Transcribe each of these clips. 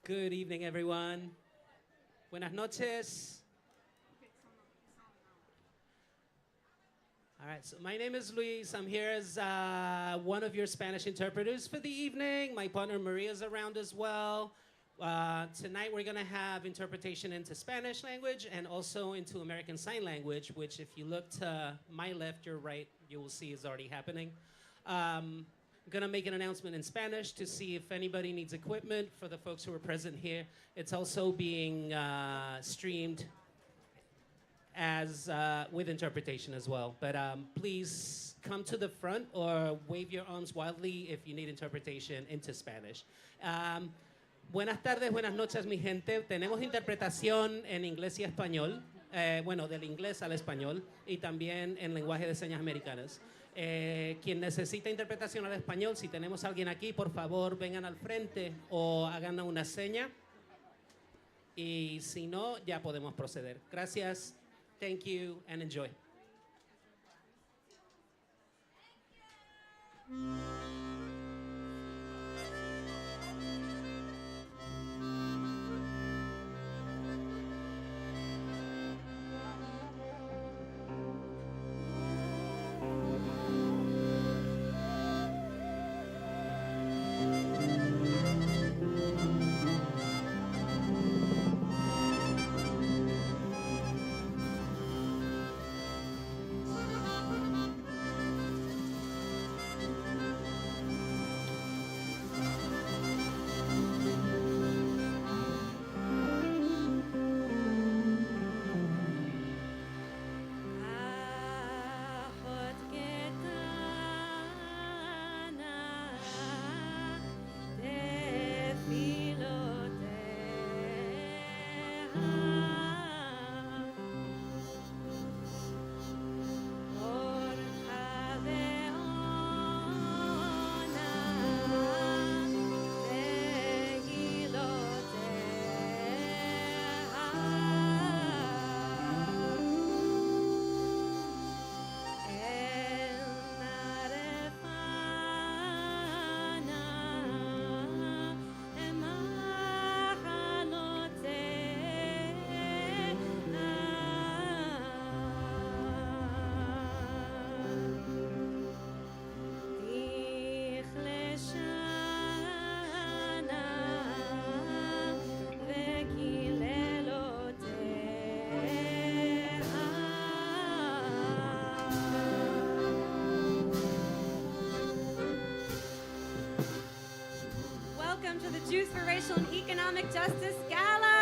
Good evening, everyone. Buenas noches. All right, so my name is Luis. I'm here as one of your Spanish interpreters for the evening. My partner Maria is around as well. Tonight we're gonna have interpretation into Spanish language and also into American Sign Language, which if you look to my left, your right, you will see is already happening. I'm gonna make an announcement in Spanish to see if anybody needs equipment for the folks who are present here. It's also being streamed as with interpretation as well. But please come to the front or wave your arms wildly if you need interpretation into Spanish. Buenas tardes, buenas noches, mi gente. Tenemos interpretación en inglés y español. Bueno, del inglés al español y también en lenguaje de señas americanas. Quien necesita interpretación al español, si tenemos a alguien aquí, por favor, vengan al frente o hagan una seña. Y si no, ya podemos proceder. Gracias. Thank you and enjoy. To the Jews for Racial and Economic Justice Gala.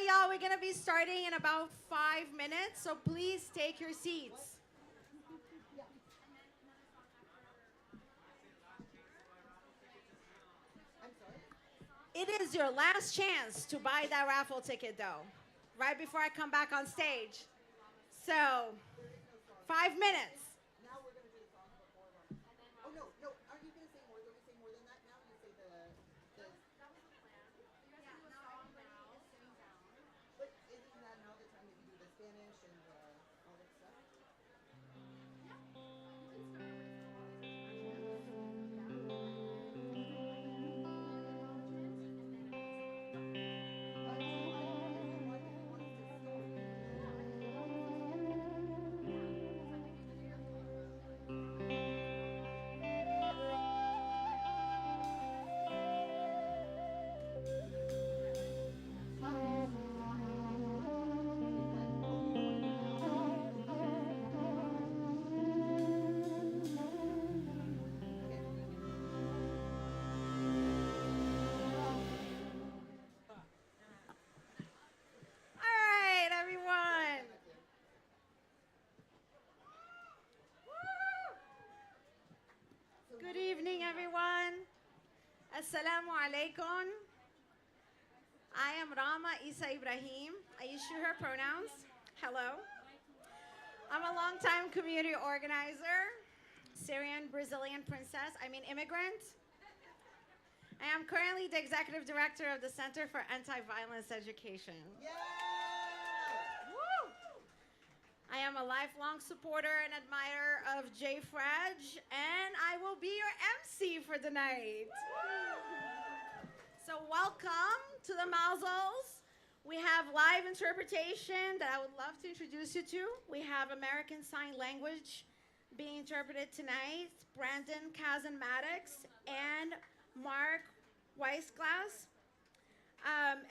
right, y'all, we're going to be starting in about 5 minutes, so please take your seats. It is your last chance to buy that raffle ticket, though, right before I come back on stage. So, 5 minutes. Now we're going to do the song before one. Oh, no, no. Aren't you going to say more? Don't you say more than that now? You say the... That was the plan. You guys do a song now. Sitting down. But isn't that now the time that you do the Spanish and all that stuff? All right, everyone. Good evening, everyone. Assalamu alaikum. I am Rama Isa Ibrahim. I use she, her pronouns. Hello. I'm a longtime community organizer, Syrian Brazilian princess, immigrant. I am currently the executive director of the Center for Anti-Violence Education. Yeah! Woo! I am a lifelong supporter and admirer of JFREJ, and I will be your MC for the night. So welcome to the Mazals. We have live interpretation that I would love to introduce you to. We have American Sign Language being interpreted tonight. Brandon Kazan-Maddox and Mark Weiss class.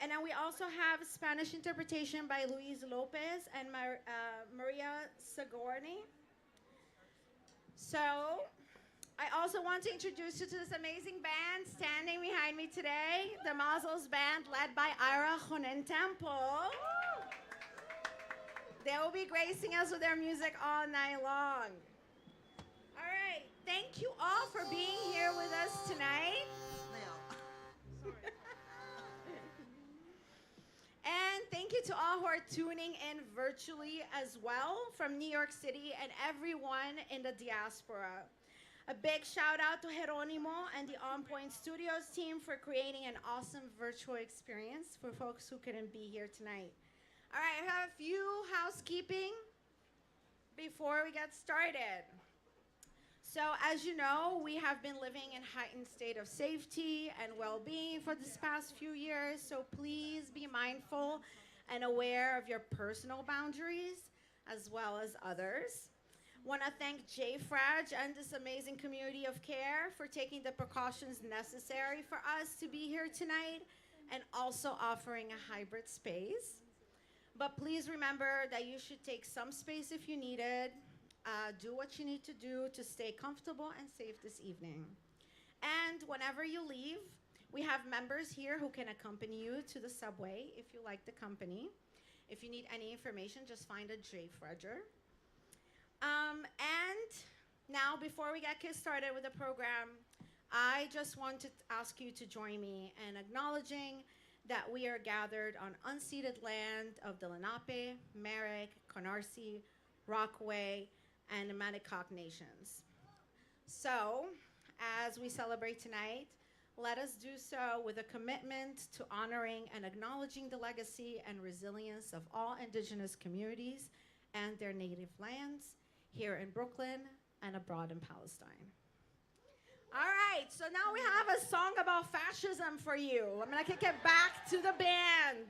And then we also have Spanish interpretation by Luis Lopez and Maria Sigourney. So I also want to introduce you to this amazing band standing behind me today, the Mazals band led by Ira Temple. They will be gracing us with their music all night long. All right, thank you all for being here with us tonight. And thank you to all who are tuning in virtually as well from New York City and everyone in the diaspora. A big shout out to Jeronimo and the On Point Studios team for creating an awesome virtual experience for folks who couldn't be here tonight. All right, I have a few housekeeping before we get started. So as you know, we have been living in heightened state of safety and well-being for this past few years, so please be mindful and aware of your personal boundaries as well as others. Want to thank JFREJ and this amazing community of care for taking the precautions necessary for us to be here tonight and also offering a hybrid space. But please remember that you should take some space if you need it. Do what you need to do to stay comfortable and safe this evening. And whenever you leave, we have members here who can accompany you to the subway if you like the company. If you need any information, just find a JFREJer. And now, before we get started with the program, I just want to ask you to join me in acknowledging that we are gathered on unceded land of the Lenape, Merrick, Canarsie, Rockaway, and the Manicock nations. So, as we celebrate tonight, let us do so with a commitment to honoring and acknowledging the legacy and resilience of all indigenous communities and their native lands here in Brooklyn and abroad in Palestine. All right, so now we have a song about fascism for you. I'm gonna kick it back to the band.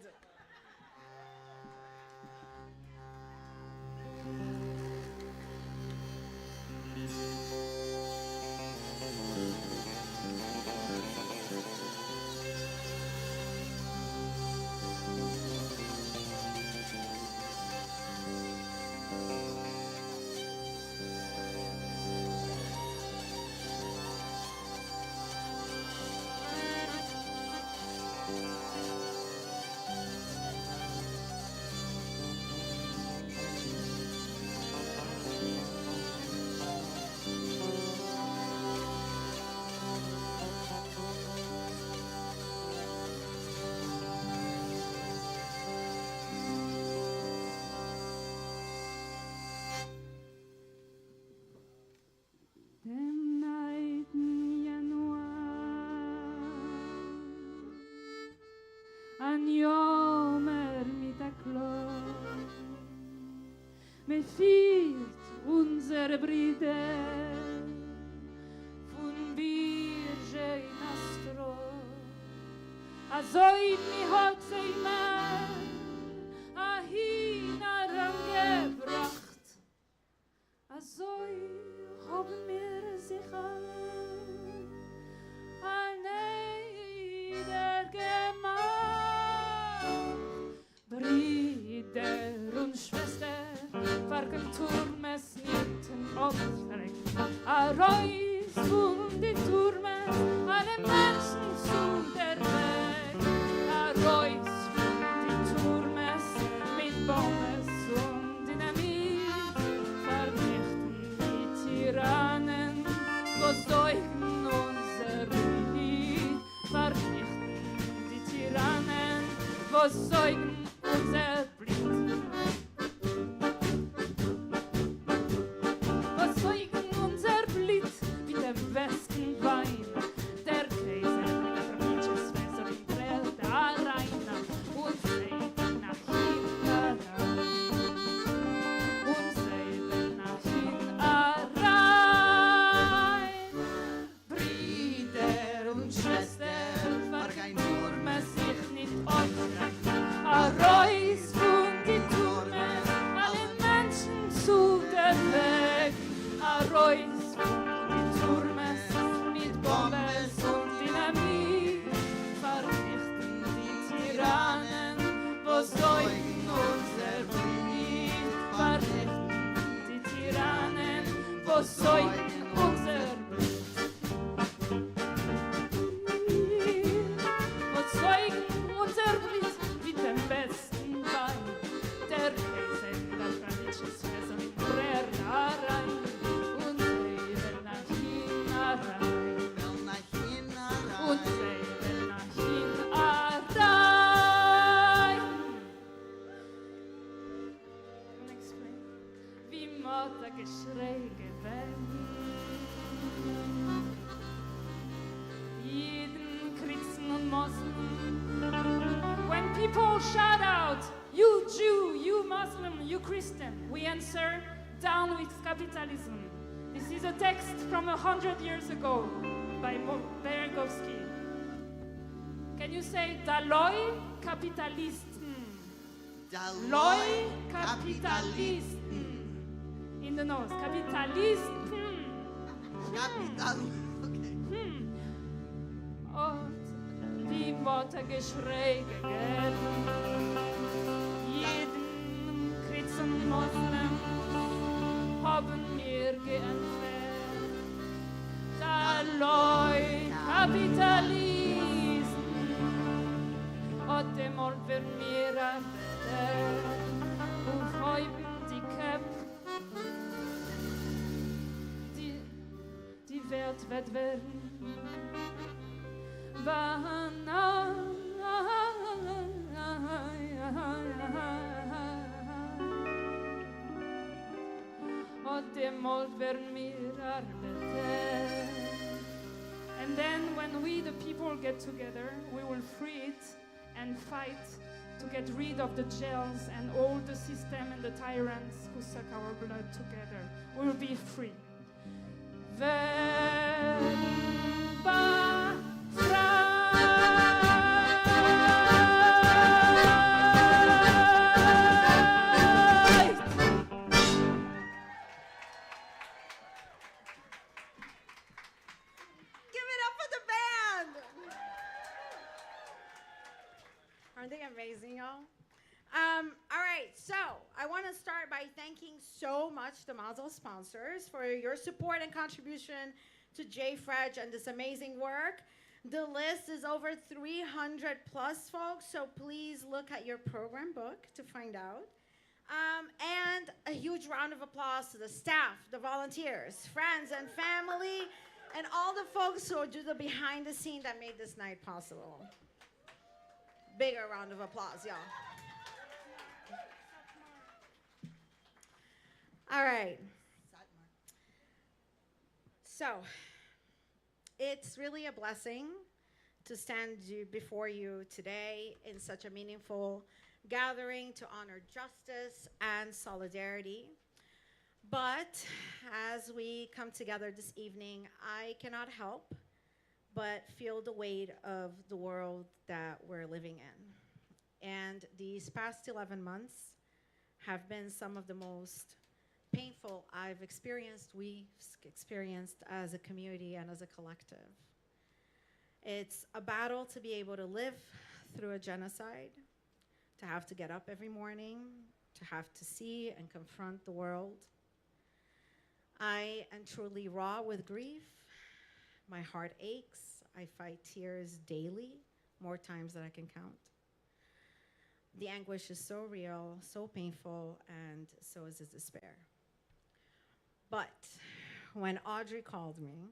mir fehlt unsere Brüder von Birge in Astro. Azoi mi hat sie mir ahin herangebracht. Azoi haben wir sich niedergemacht. Brüder und Schwester, farken Turmes mitten aufstreckt. A Reus von die Turmes, alle Menschen zu der Weg. A Reus von die Turmes, mit Bommes und Dynamit, vernichten die Tyrannen, wo säugen unser Lied. Vernichten die Tyrannen, wo säugen unser Blut. Was säugen unser Blut wie dem besten Wein. Der Käse mit der Vermietjes Fässer im Grill da rein und sägen nach hinten rein. Und sägen nach hinten rein. Brüder und Schwestern, vergein Turme sich nicht aufschrecken. A Reus von die Turme, alle Menschen zu der Weg. A Reus von die Turme, mit Bombes und Dynamit, vernichten die Tyrannen, wo säugen unser Blut. Vernichten die Tyrannen, wo säugen unser Blut. Wo säugen unser Blut mit dem besten Wein. Der Käse in der Franzisches Fässer mit Brer da rein. Und sie will nach hin rein. Und sie will nach hin rein. Can I explain? Wie Mutter Geschrei gewinnt. Jeden Christen und Moslem. When people shout out, you Jew, you Muslim, you Christian, we answer, down with capitalism. This is a text from 100 years ago by Bergowski. Can you say, Daloi Kapitalisten? Loi Kapitalisten. In the nose, Kapitalisten. Capital. Okay. Und wie Mutter Geschrei gegeben. Jeden Christen Moslem haben wir geentfernt. Daloi Kapitalisten. Und demol werden wir arbeiten. Und heuben die Köpfe. Die Welt wird werden. Und demol werden wir arbeiten. And then when we, the people, get together, we will free it and fight to get rid of the jails and all the system and the tyrants who suck our blood together. We will be free. Give it up for the band! Aren't they amazing, y'all? All right, so I want to start by thanking so much the Mazel sponsors for your support and contribution to JFREJ and this amazing work. The list is over 300 plus, folks, so please look at your program book to find out. And a huge round of applause to the staff, the volunteers, friends and family, and all the folks who do the behind the scene that made this night possible. Bigger round of applause, y'all. All right. So, it's really a blessing to stand before you today in such a meaningful gathering to honor justice and solidarity. But as we come together this evening, I cannot help but feel the weight of the world that we're living in. And these past 11 months have been some of the most painful we've experienced as a community and as a collective. It's a battle to be able to live through a genocide, to have to get up every morning, to have to see and confront the world. I am truly raw with grief. My heart aches. I fight tears daily, more times than I can count. The anguish is so real, so painful, and so is the despair. But when Audrey called me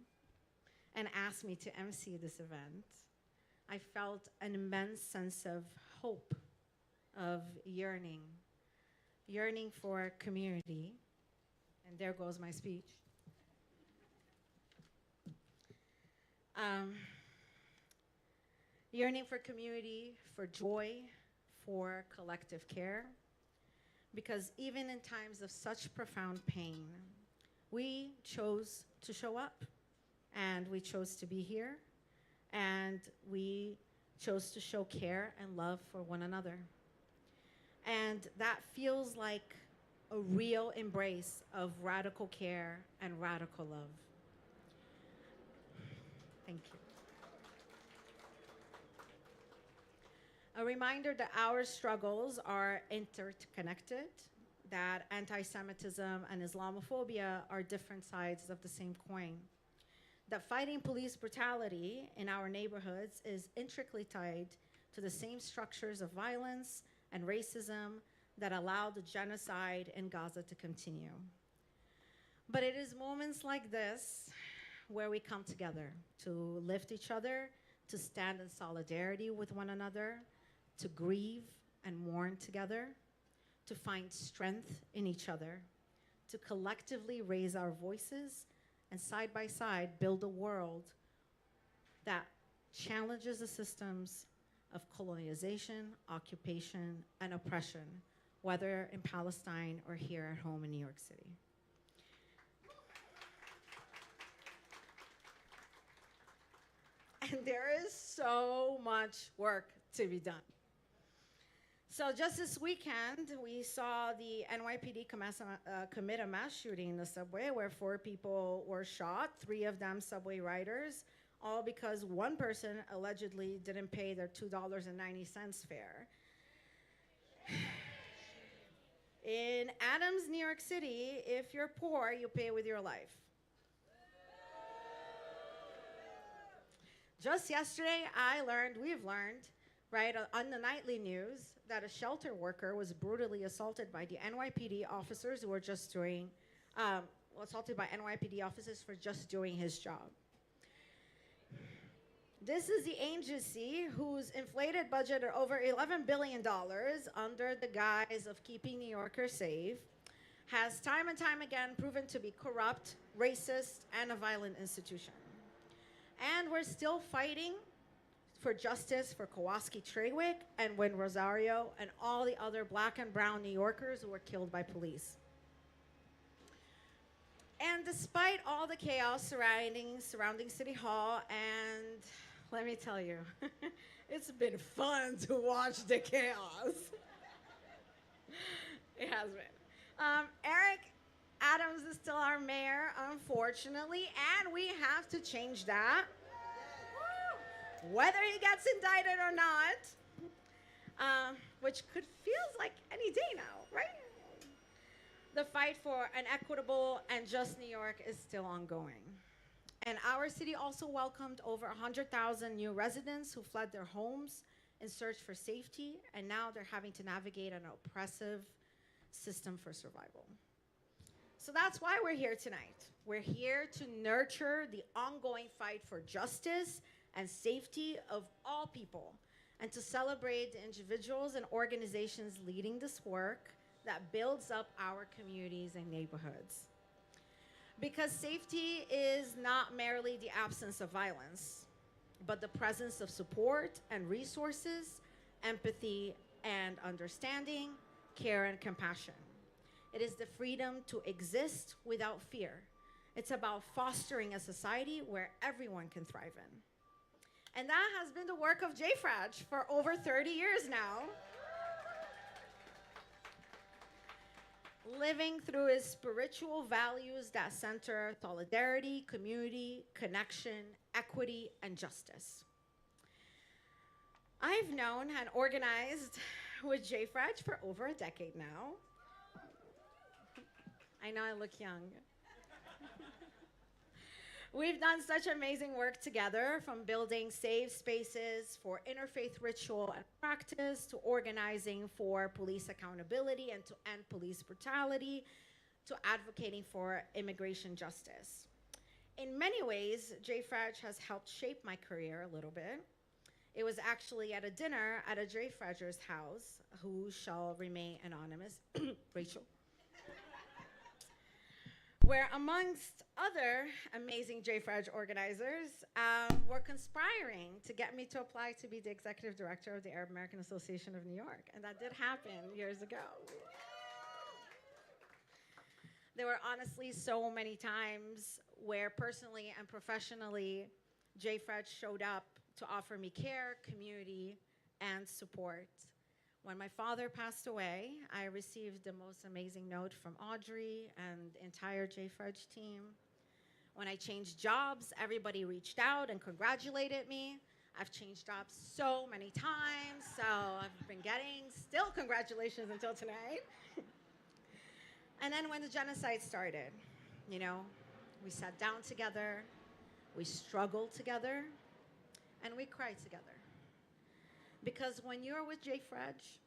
and asked me to MC this event, I felt an immense sense of hope, of yearning for community. And there goes my speech. Yearning for community, for joy, for collective care. Because even in times of such profound pain, we chose to show up, and we chose to be here, and we chose to show care and love for one another. And that feels like a real embrace of radical care and radical love. Thank you. A reminder that our struggles are interconnected, that anti-Semitism and Islamophobia are different sides of the same coin, that fighting police brutality in our neighborhoods is intricately tied to the same structures of violence and racism that allow the genocide in Gaza to continue. But it is moments like this where we come together to lift each other, to stand in solidarity with one another, to grieve and mourn together, to find strength in each other, to collectively raise our voices and side by side build a world that challenges the systems of colonization, occupation, and oppression, whether in Palestine or here at home in New York City. And there is so much work to be done. So just this weekend, we saw the NYPD commit a mass shooting in the subway where 4 people were shot, 3 of them subway riders, all because one person allegedly didn't pay their $2.90 fare. In Adams, New York City, if you're poor, you pay with your life. Just yesterday, we've learned, right, on the nightly news, that a shelter worker was brutally assaulted by the NYPD officers who were just doing, assaulted by NYPD officers for just doing his job. This is the agency whose inflated budget of over $11 billion under the guise of keeping New Yorkers safe has time and time again proven to be corrupt, racist, and a violent institution. And we're still fighting for justice for Kowalski Trawick and Wynn Rosario and all the other black and brown New Yorkers who were killed by police. And despite all the chaos surrounding City Hall, and let me tell you, it's been fun to watch the chaos. It has been. Eric Adams is still our mayor, unfortunately, and we have to change that. Whether he gets indicted or not, which feels like any day now, right? The fight for an equitable and just New York is still ongoing. And our city also welcomed over 100,000 new residents who fled their homes in search for safety, and now they're having to navigate an oppressive system for survival. So that's why we're here tonight. We're here to nurture the ongoing fight for justice and safety of all people, and to celebrate the individuals and organizations leading this work that builds up our communities and neighborhoods. Because safety is not merely the absence of violence, but the presence of support and resources, empathy, and understanding, care and compassion. It is the freedom to exist without fear. It's about fostering a society where everyone can thrive in. And that has been the work of JFREJ for over 30 years now. Living through his spiritual values that center solidarity, community, connection, equity, and justice. I've known and organized with JFREJ for over a decade now. I know I look young. We've done such amazing work together, from building safe spaces for interfaith ritual and practice, to organizing for police accountability and to end police brutality, to advocating for immigration justice. In many ways, JFREJ has helped shape my career a little bit. It was actually at a dinner at a JFREJer's house, who shall remain anonymous, Rachel, where amongst other amazing JFREJ organizers were conspiring to get me to apply to be the executive director of the Arab American Association of New York. And that did happen years ago. There were honestly so many times where personally and professionally, JFREJ showed up to offer me care, community, and support. When my father passed away, I received the most amazing note from Audrey and the entire JFREJ team. When I changed jobs, everybody reached out and congratulated me. I've changed jobs so many times, so I've been getting still congratulations until tonight. And then when the genocide started, you know, we sat down together, we struggled together, and we cried together. Because when you're with JFREJ,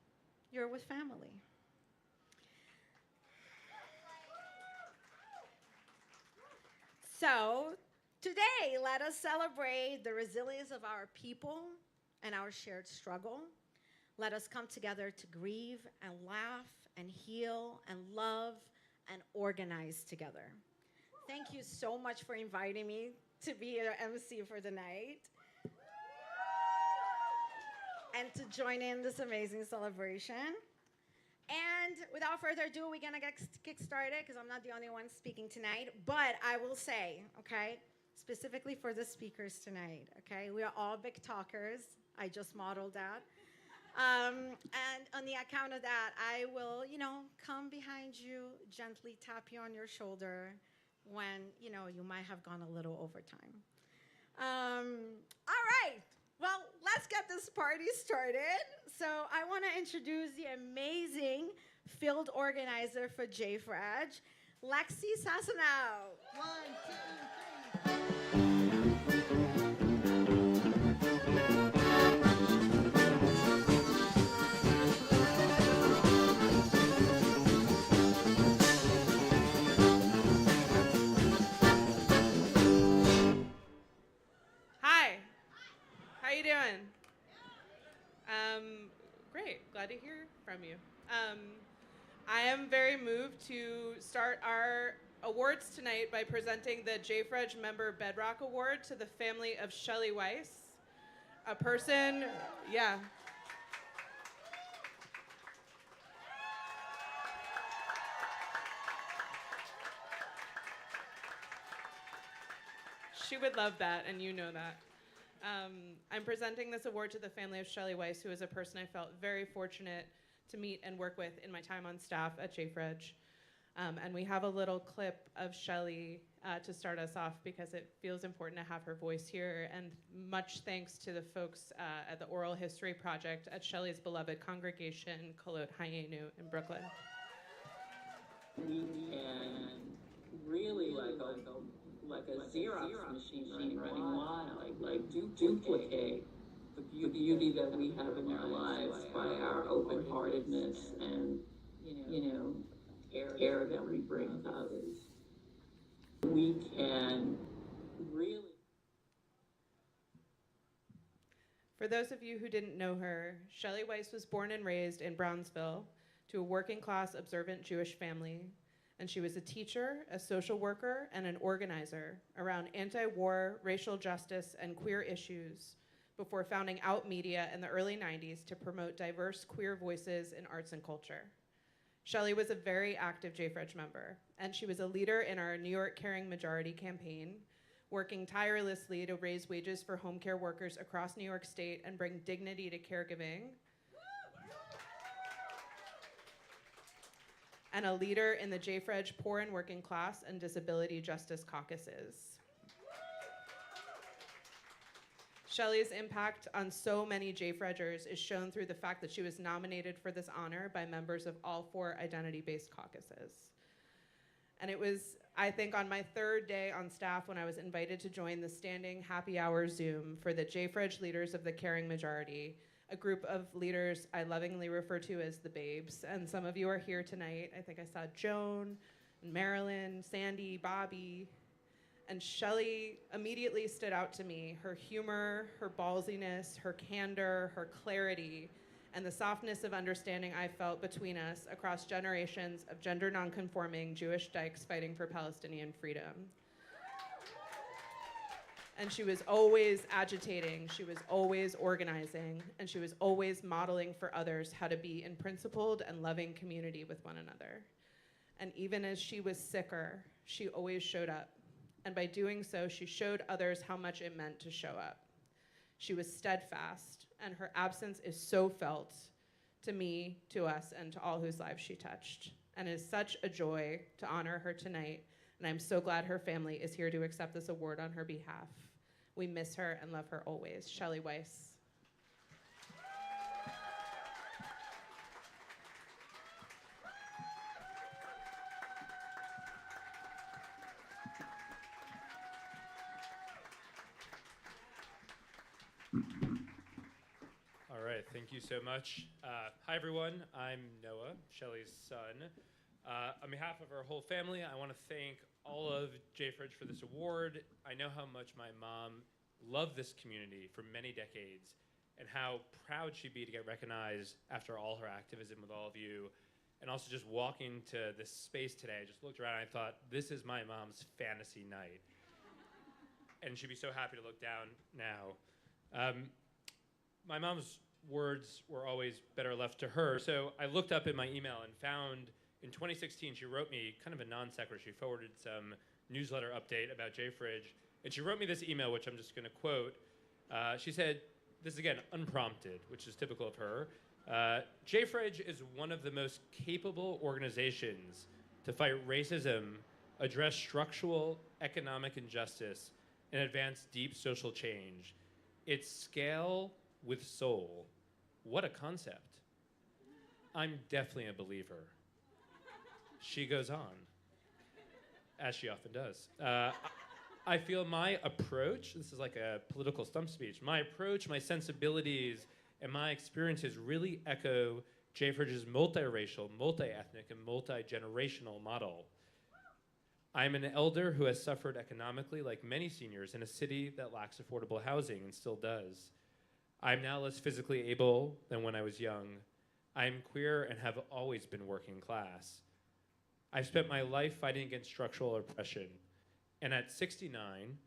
you're with family. So today, let us celebrate the resilience of our people and our shared struggle. Let us come together to grieve and laugh and heal and love and organize together. Thank you so much for inviting me to be your MC for the night and to join in this amazing celebration. And without further ado, we're gonna get kick started, because I'm not the only one speaking tonight. But I will say, okay, specifically for the speakers tonight, okay, we are all big talkers. I just modeled that. And on the account of that, I will, you know, come behind you, gently tap you on your shoulder when, you know, you might have gone a little over time. All right. Well, let's get this party started. So I want to introduce the amazing field organizer for JFREJ, Lexi Sasanow. 1, 2, 3. Hi. How you doing? Great. Glad to hear from you. I am very moved to start our awards tonight by presenting the JFREJ Member Bedrock Award to the family of Shelly Weiss, a person, yeah. She would love that, and you know that. I'm presenting this award to the family of Shelly Weiss, who is a person I felt very fortunate to meet and work with in my time on staff at JFREJ. And we have a little clip of Shelly to start us off, because it feels important to have her voice here. And much thanks to the folks at the Oral History Project at Shelly's beloved congregation, Kolot Hayenu in Brooklyn. And really like a Xerox machine running wild, like duplicate the beauty that we have in our lives by our open-heartedness and, you know, care that we bring to others. We can really... For those of you who didn't know her, Shelly Weiss was born and raised in Brownsville to a working-class, observant Jewish family. And she was a teacher, a social worker, and an organizer around anti-war, racial justice, and queer issues before founding Out Media in the early 90s to promote diverse queer voices in arts and culture. Shelly was a very active JFREJ member, and she was a leader in our New York Caring Majority campaign, working tirelessly to raise wages for home care workers across New York State and bring dignity to caregiving, and a leader in the JFREJ Poor and Working Class and Disability Justice Caucuses. Shelly's impact on so many JFREJers is shown through the fact that she was nominated for this honor by members of all 4 identity-based caucuses. And it was, I think, on my 3rd day on staff when I was invited to join the standing happy hour Zoom for the JFREJ leaders of the Caring Majority, a group of leaders I lovingly refer to as the Babes. And some of you are here tonight. I think I saw Joan, Marilyn, Sandy, Bobby. And Shelly immediately stood out to me. Her humor, her ballsiness, her candor, her clarity, and the softness of understanding I felt between us across generations of gender nonconforming Jewish dykes fighting for Palestinian freedom. And she was always agitating, she was always organizing, and she was always modeling for others how to be in principled and loving community with one another. And even as she was sicker, she always showed up. And by doing so, she showed others how much it meant to show up. She was steadfast, and her absence is so felt to me, to us, and to all whose lives she touched. And it is such a joy to honor her tonight, and I'm so glad her family is here to accept this award on her behalf. We miss her and love her always. Shelly Weiss. All right, thank you so much. Hi, everyone. I'm Noah, Shelly's son. On behalf of our whole family, I want to thank all of JFREJ for this award. I know how much my mom loved this community for many decades and how proud she'd be to get recognized after all her activism with all of you. And also just walking to this space today, I just looked around and I thought, this is my mom's fantasy night. And she'd be so happy to look down now. My mom's words were always better left to her, so I looked up in my email and found in 2016 she wrote me kind of a non sequitur. She forwarded some newsletter update about JFREJ, and she wrote me this email, which I'm just going to quote. She said, this is again unprompted, which is typical of her. JFREJ is one of the most capable organizations to fight racism, address structural economic injustice, and advance deep social change. It's scale with soul. What a concept. I'm definitely a believer. She goes on, as she often does. I feel my approach, this is like a political stump speech, my approach, my sensibilities, and my experiences really echo JFREJ's multiracial, multi-ethnic, and multi-generational model. I'm an elder who has suffered economically like many seniors in a city that lacks affordable housing and still does. I'm now less physically able than when I was young. I'm queer and have always been working class. I've spent my life fighting against structural oppression. And at 69,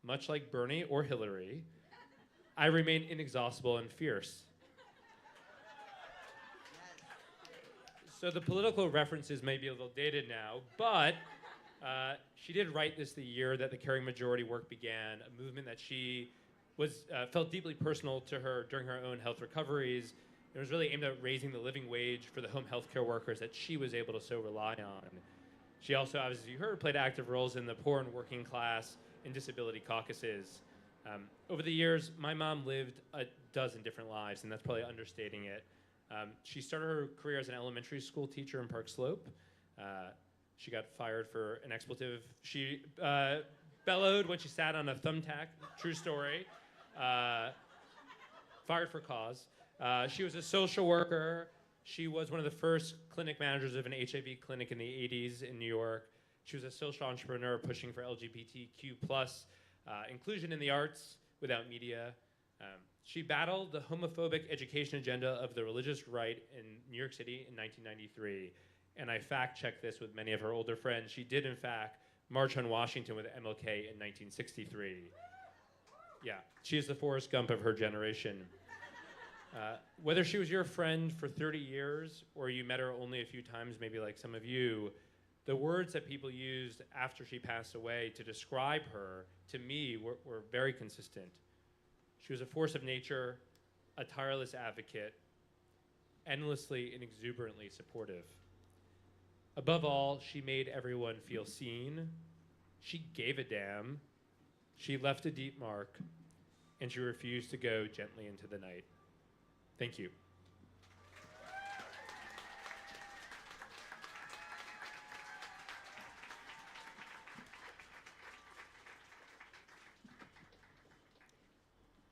much like Bernie or Hillary, I remain inexhaustible and fierce. So the political references may be a little dated now, but she did write this the year that the Caring Majority work began, a movement that she felt deeply personal to her during her own health recoveries. It was really aimed at raising the living wage for the home healthcare workers that she was able to so rely on. She also, as you heard, played active roles in the poor and working class and disability caucuses. Over the years, my mom lived a dozen different lives, and that's probably understating it. She started her career as an elementary school teacher in Park Slope. She got fired for an expletive. She bellowed when she sat on a thumbtack, true story. Fired for cause. She was a social worker. She was one of the first clinic managers of an HIV clinic in the 80s in New York. She was a social entrepreneur pushing for LGBTQ plus inclusion in the arts without media. She battled the homophobic education agenda of the religious right in New York City in 1993. And I fact-checked this with many of her older friends. She did, in fact, march on Washington with MLK in 1963. Yeah, she is the Forrest Gump of her generation. Whether she was your friend for 30 years or you met her only a few times, maybe like some of you, the words that people used after she passed away to describe her, to me, were very consistent. She was a force of nature, a tireless advocate, endlessly and exuberantly supportive. Above all, she made everyone feel seen. She gave a damn. She left a deep mark, and she refused to go gently into the night. Thank you.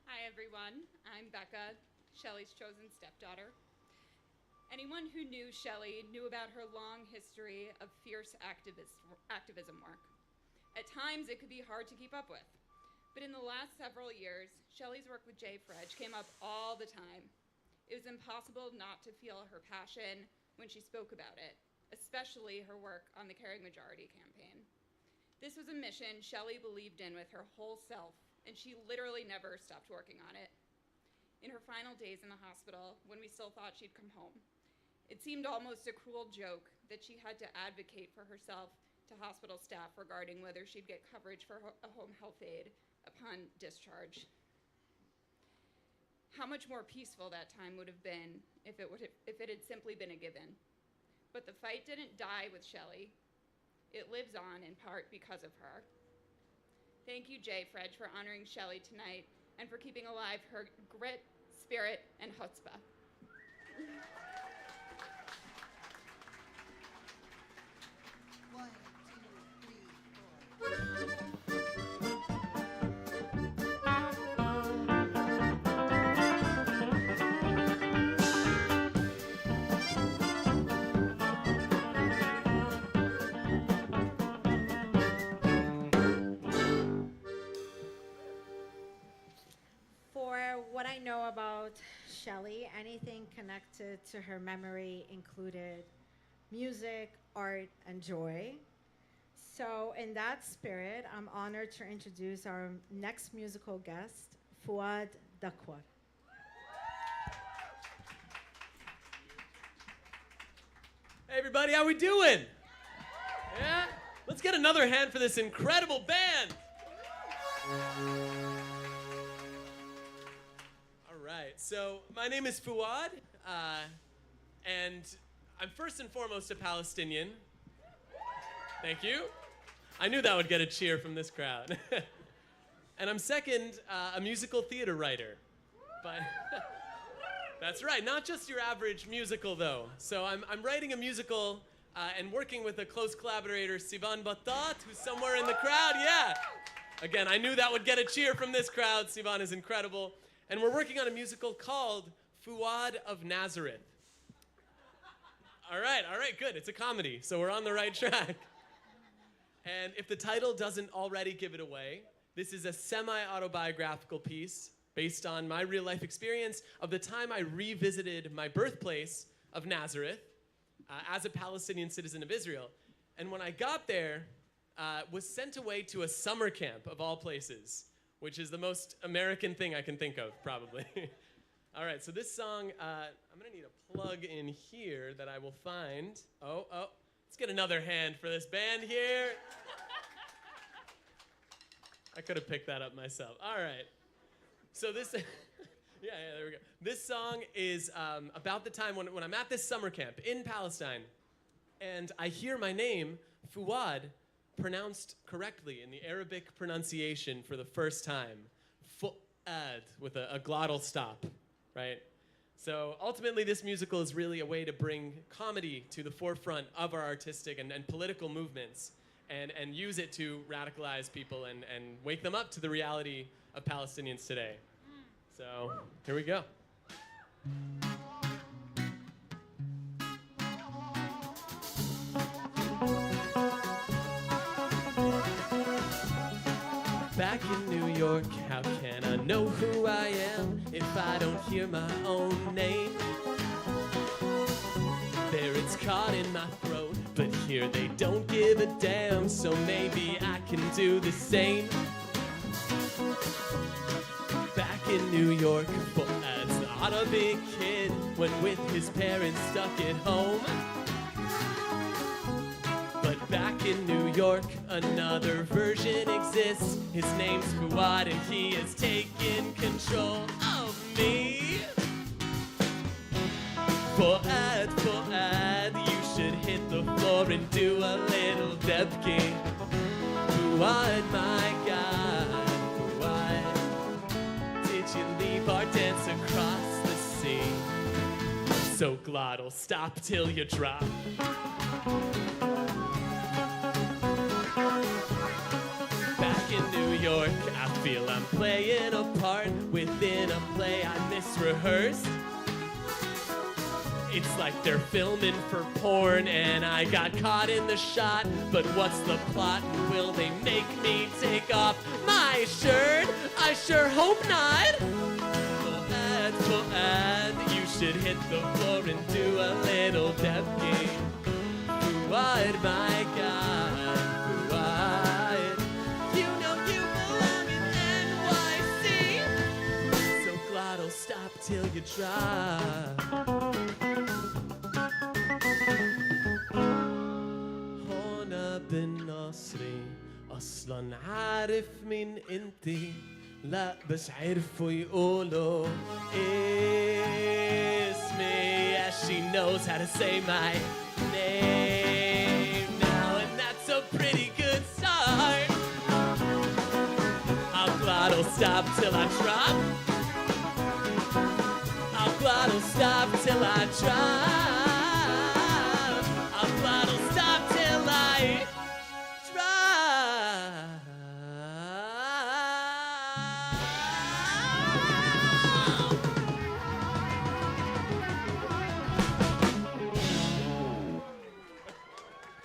Hi, everyone. I'm Becca, Shelly's chosen stepdaughter. Anyone who knew Shelly knew about her long history of fierce activism work. At times, it could be hard to keep up with. But in the last several years, Shelly's work with JFREJ came up all the time. It was impossible not to feel her passion when she spoke about it, especially her work on the Caring Majority campaign. This was a mission Shelly believed in with her whole self, and she literally never stopped working on it. In her final days in the hospital, when we still thought she'd come home, it seemed almost a cruel joke that she had to advocate for herself to hospital staff regarding whether she'd get coverage for a home health aide upon discharge. How much more peaceful that time would have been if it had simply been a given. But the fight didn't die with Shelly. It lives on in part because of her. Thank you, JFREJ, for honoring Shelly tonight and for keeping alive her grit, spirit, and chutzpah. One, two, three, four. For what I know about Shelly, anything connected to her memory included music, art, and joy. So in that spirit, I'm honored to introduce our next musical guest, Fouad Dakwar. Hey everybody, how we doing? Yeah? Let's get another hand for this incredible band. All right, so my name is Fouad, and I'm first and foremost a Palestinian. Thank you. I knew that would get a cheer from this crowd. And I'm second, a musical theater writer. But that's right, not just your average musical though. So I'm writing a musical and working with a close collaborator, Sivan Battat, who's somewhere in the crowd, yeah. Again, I knew that would get a cheer from this crowd. Sivan is incredible. And we're working on a musical called Fouad of Nazareth. All right, good. It's a comedy, so we're on the right track. And if the title doesn't already give it away, this is a semi-autobiographical piece based on my real-life experience of the time I revisited my birthplace of Nazareth as a Palestinian citizen of Israel. And when I got there, was sent away to a summer camp of all places, which is the most American thing I can think of, probably. All right, so this song, I'm gonna need a plug in here that I will find. Oh, let's get another hand for this band here. I could have picked that up myself. All right, so this, yeah, there we go. This song is about the time when I'm at this summer camp in Palestine, and I hear my name, Fouad, pronounced correctly in the Arabic pronunciation for the first time. Fu'ad, with a glottal stop, right? So ultimately this musical is really a way to bring comedy to the forefront of our artistic and political movements and use it to radicalize people and wake them up to the reality of Palestinians today. So here we go. Back in New York, how can I know who I am if I don't hear my own name? There it's caught in my throat, but here they don't give a damn, so maybe I can do the same. Back in New York, Fuad's not a big kid when with his parents stuck at home. But back in New York, another version exists. His name's Fuad and he has taken control of me. Fuad, Fuad, you should hit the floor and do a little debki. Fuad, my God, Fuad, did you leave our dance across the sea? So glottal, stop till you drop. Back in New York, I feel I'm playing a part within a play I misrehearsed. It's like they're filming for porn and I got caught in the shot. But what's the plot? Will they make me take off my shirt? I sure hope not. Fuad, Fuad, you should hit the floor and do a little debki. Fuad, my God, Fuad, you know you belong in NYC. So glottal, stop till you drop. بالناصري أصلاً عارف مين انتي لا بس عرفوا يقولوا اسمي. Yeah, she knows how to say my name now, and that's a pretty good start. I'll glottal stop till I drop. I'll glottal stop till I drop. I'll glottal stop till I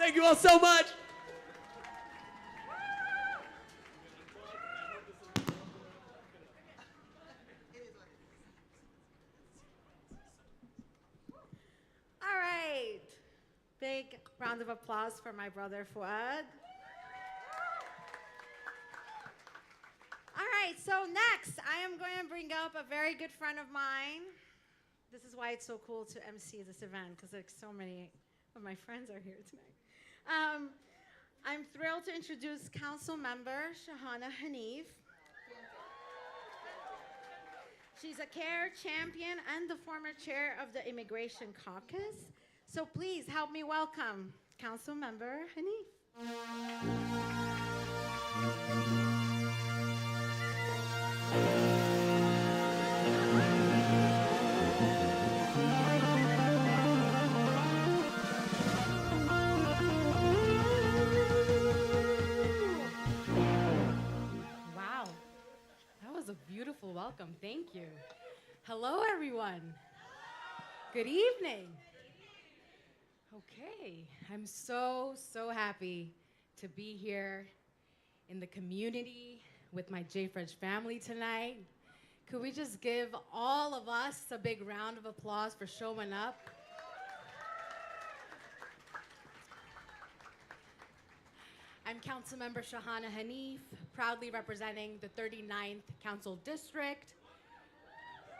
Thank you all so much. All right. Big round of applause for my brother Fuad. All right, so next I am going to bring up a very good friend of mine. This is why it's so cool to MC this event, because like so many of my friends are here tonight. I'm thrilled to introduce Council Member Shahana Hanif. She's a CARE champion and the former chair of the Immigration Caucus. So please help me welcome Council Member Hanif. A beautiful welcome. Thank you. Hello, everyone. Good evening. Okay, I'm so happy to be here in the community with my JFREJ family tonight. Could we just give all of us a big round of applause for showing up? I'm Councilmember Shahana Hanif, proudly representing the 39th Council District.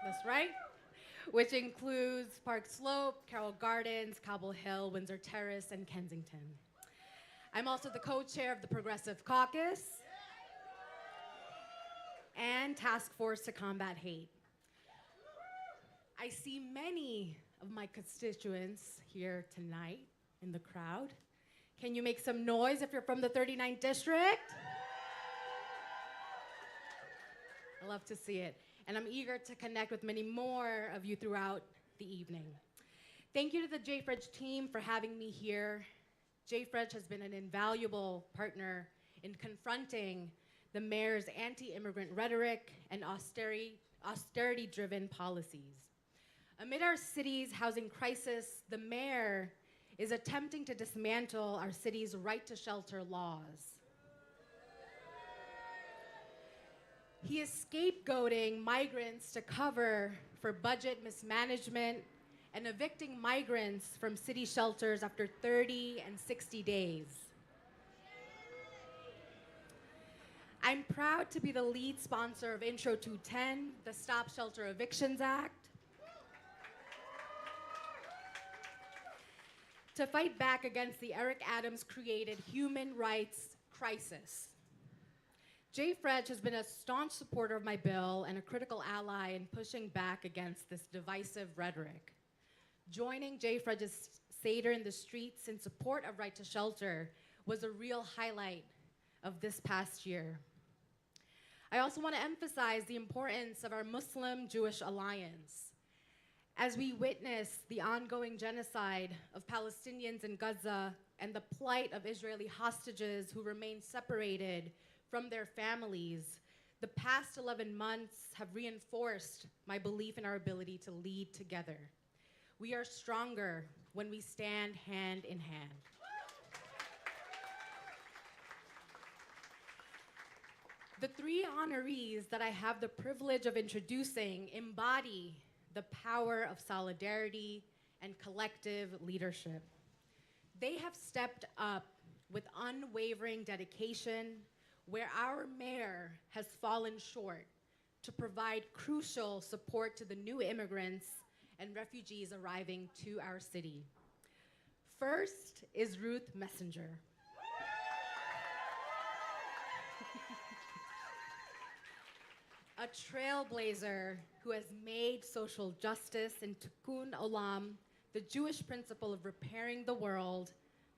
That's right. Which includes Park Slope, Carroll Gardens, Cobble Hill, Windsor Terrace, and Kensington. I'm also the co-chair of the Progressive Caucus and Task Force to Combat Hate. I see many of my constituents here tonight in the crowd. Can you make some noise if you're from the 39th District? I love to see it. And I'm eager to connect with many more of you throughout the evening. Thank you to the JFREJ team for having me here. JFREJ has been an invaluable partner in confronting the mayor's anti-immigrant rhetoric and austerity-driven policies. Amid our city's housing crisis, the mayor is attempting to dismantle our city's right to shelter laws. He is scapegoating migrants to cover for budget mismanagement and evicting migrants from city shelters after 30 and 60 days. I'm proud to be the lead sponsor of Intro 210, the Stop Shelter Evictions Act, to fight back against the Eric Adams created human rights crisis. JFREJ has been a staunch supporter of my bill and a critical ally in pushing back against this divisive rhetoric. Joining JFREJ's Seder in the streets in support of right to shelter was a real highlight of this past year. I also want to emphasize the importance of our Muslim-Jewish alliance. As we witness the ongoing genocide of Palestinians in Gaza and the plight of Israeli hostages who remain separated from their families, the past 11 months have reinforced my belief in our ability to lead together. We are stronger when we stand hand in hand. The three honorees that I have the privilege of introducing embody the power of solidarity and collective leadership. They have stepped up with unwavering dedication where our mayor has fallen short to provide crucial support to the new immigrants and refugees arriving to our city. First is Ruth Messenger. A trailblazer who has made social justice and tikkun olam, the Jewish principle of repairing the world,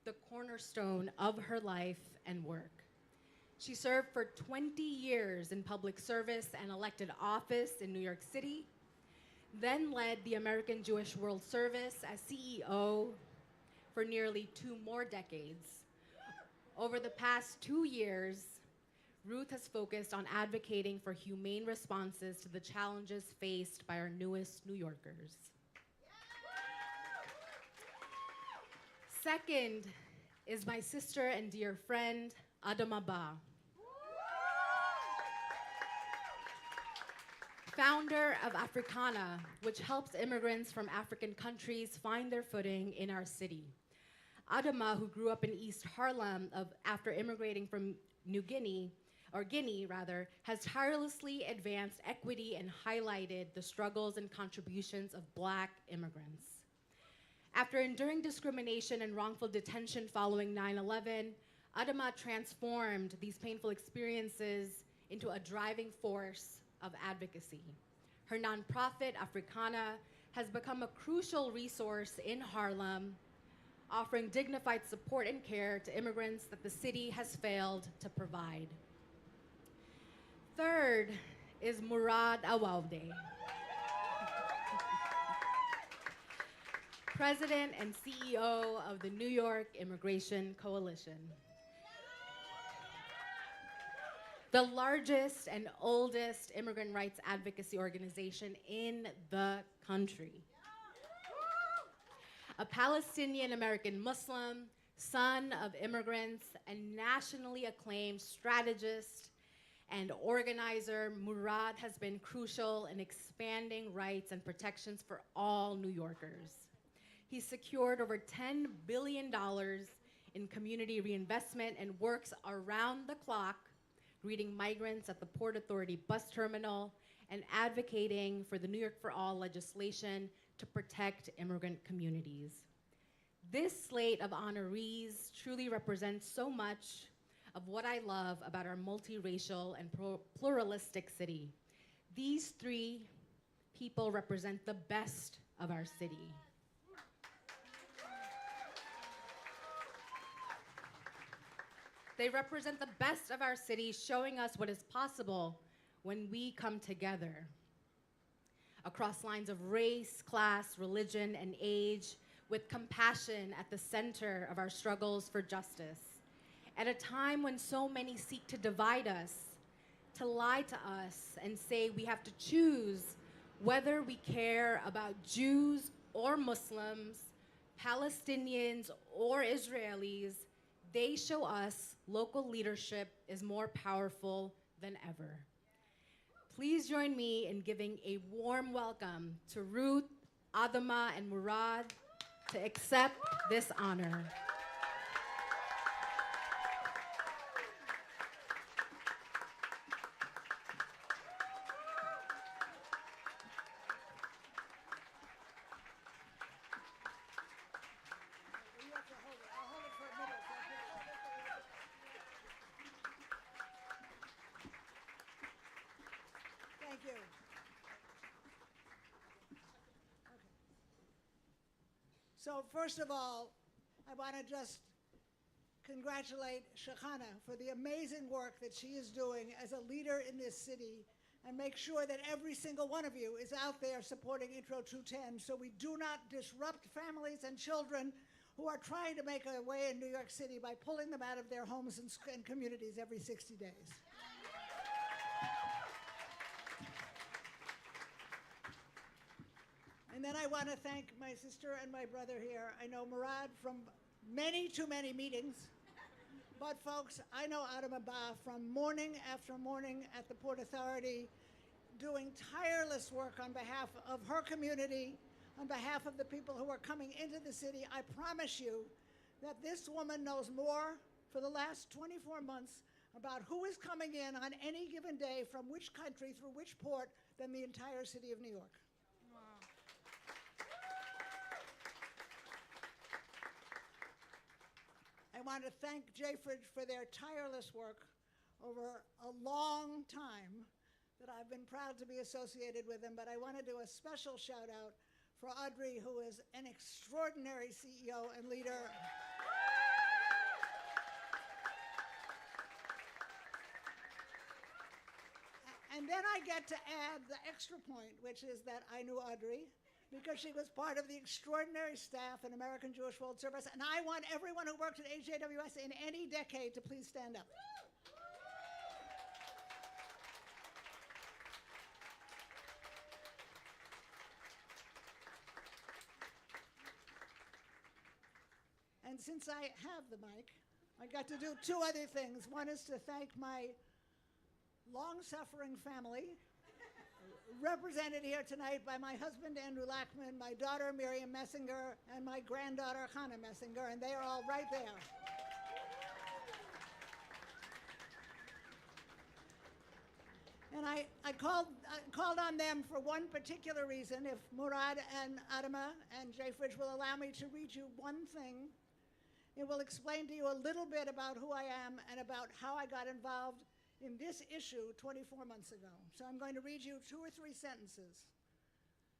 the cornerstone of her life and work. She served for 20 years in public service and elected office in New York City, then led the American Jewish World Service as CEO for nearly 2 more decades. Over the past 2 years, Ruth has focused on advocating for humane responses to the challenges faced by our newest New Yorkers. Second is my sister and dear friend, Adama. Founder of Africana, which helps immigrants from African countries find their footing in our city. Adama, who grew up in East Harlem after immigrating from Guinea, has tirelessly advanced equity and highlighted the struggles and contributions of Black immigrants. After enduring discrimination and wrongful detention following 9/11, Adama transformed these painful experiences into a driving force of advocacy. Her nonprofit, Africana, has become a crucial resource in Harlem, offering dignified support and care to immigrants that the city has failed to provide. Third is Murad Awawdeh, President and CEO of the New York Immigration Coalition, the largest and oldest immigrant rights advocacy organization in the country. A Palestinian American Muslim, son of immigrants, and nationally acclaimed strategist and organizer, Murad has been crucial in expanding rights and protections for all New Yorkers. He secured over $10 billion in community reinvestment and works around the clock, greeting migrants at the Port Authority bus terminal and advocating for the New York for All legislation to protect immigrant communities. This slate of honorees truly represents so much of what I love about our multiracial and pluralistic city. These three people represent the best of our city. They represent the best of our city, showing us what is possible when we come together across lines of race, class, religion, and age, with compassion at the center of our struggles for justice. At a time when so many seek to divide us, to lie to us, and say we have to choose whether we care about Jews or Muslims, Palestinians or Israelis, they show us local leadership is more powerful than ever. Please join me in giving a warm welcome to Ruth, Adama, and Murad to accept this honor. So first of all, I want to just congratulate Shechana for the amazing work that she is doing as a leader in this city, and make sure that every single one of you is out there supporting Intro 210 so we do not disrupt families and children who are trying to make a way in New York City by pulling them out of their homes and communities every 60 days. And then I want to thank my sister and my brother here. I know Murad from many, too many meetings. But folks, I know Adama from morning after morning at the Port Authority, doing tireless work on behalf of her community, on behalf of the people who are coming into the city. I promise you that this woman knows more for the last 24 months about who is coming in on any given day from which country through which port than the entire city of New York. I want to thank JFREJ for their tireless work over a long time that I've been proud to be associated with them, but I want to do a special shout out for Audrey, who is an extraordinary CEO and leader. And then I get to add the extra point, which is that I knew Audrey because she was part of the extraordinary staff in American Jewish World Service, and I want everyone who worked at AJWS in any decade to please stand up. And since I have the mic, I got to do two other things. One is to thank my long-suffering family, represented here tonight by my husband, Andrew Lackman, my daughter, Miriam Messinger, and my granddaughter, Hannah Messinger, and they are all right there. And I called on them for one particular reason. If Murad and Adama and JFREJ will allow me to read you one thing, it will explain to you a little bit about who I am and about how I got involved in this issue 24 months ago. So I'm going to read you 2 or 3 sentences,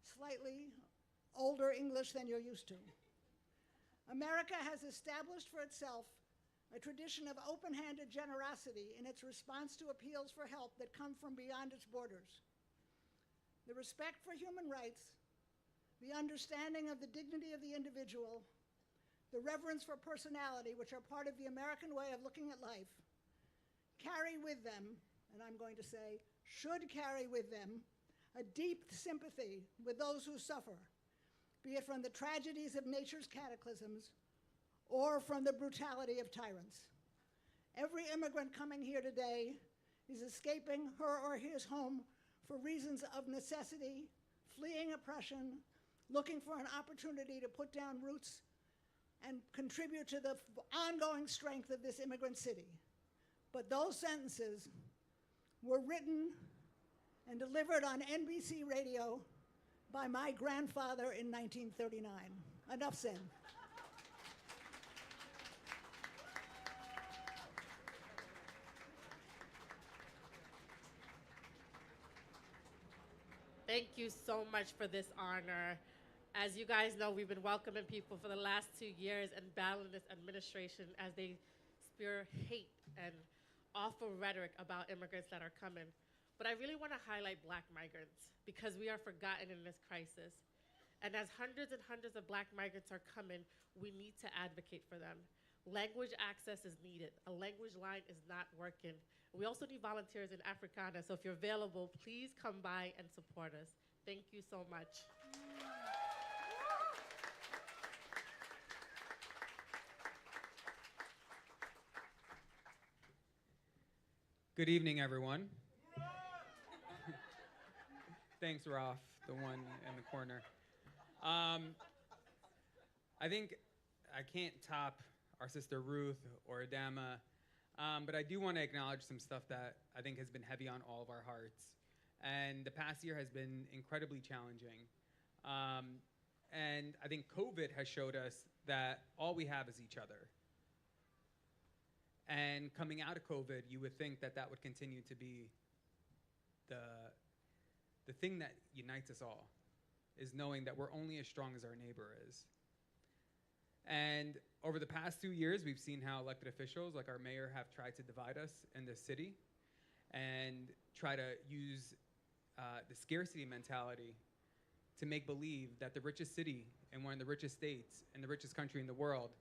slightly older English than you're used to. America has established for itself a tradition of open-handed generosity in its response to appeals for help that come from beyond its borders. The respect for human rights, the understanding of the dignity of the individual, the reverence for personality, which are part of the American way of looking at life, carry with them, and I'm going to say, should carry with them, a deep sympathy with those who suffer, be it from the tragedies of nature's cataclysms or from the brutality of tyrants. Every immigrant coming here today is escaping her or his home for reasons of necessity, fleeing oppression, looking for an opportunity to put down roots and contribute to the ongoing strength of this immigrant city. But those sentences were written and delivered on NBC radio by my grandfather in 1939. Enough said. Thank you so much for this honor. As you guys know, we've been welcoming people for the last 2 years and battling this administration as they spew hate and awful rhetoric about immigrants that are coming. But I really want to highlight Black migrants because we are forgotten in this crisis. And as hundreds and hundreds of Black migrants are coming, we need to advocate for them. Language access is needed. A language line is not working. We also need volunteers in Africana, so if you're available, please come by and support us. Thank you so much. Good evening, everyone. Thanks, Ralph, the one in the corner. I think I can't top our sister Ruth or Adama, but I do want to acknowledge some stuff that I think has been heavy on all of our hearts. And the past year has been incredibly challenging. And I think COVID has showed us that all we have is each other. And coming out of COVID, you would think that that would continue to be the thing that unites us all, is knowing that we're only as strong as our neighbor is. And over the past 2 years, we've seen how elected officials, like our mayor, have tried to divide us in this city and try to use the scarcity mentality to make believe that the richest city in one of the richest states and the richest country in the world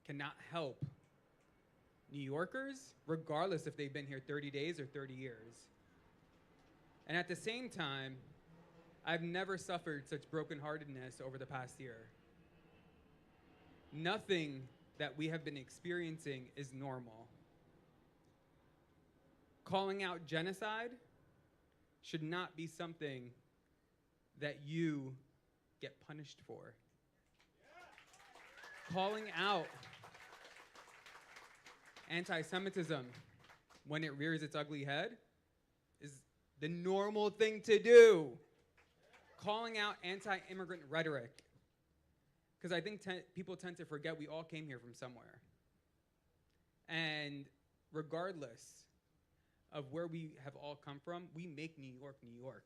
cannot help New Yorkers, regardless if they've been here 30 days or 30 years. And at the same time, I've never suffered such brokenheartedness over the past year. Nothing that we have been experiencing is normal. Calling out genocide should not be something that you get punished for. Calling out anti-Semitism when it rears its ugly head is the normal thing to do. Calling out anti-immigrant rhetoric, because I think people tend to forget we all came here from somewhere. And regardless of where we have all come from, we make New York, New York.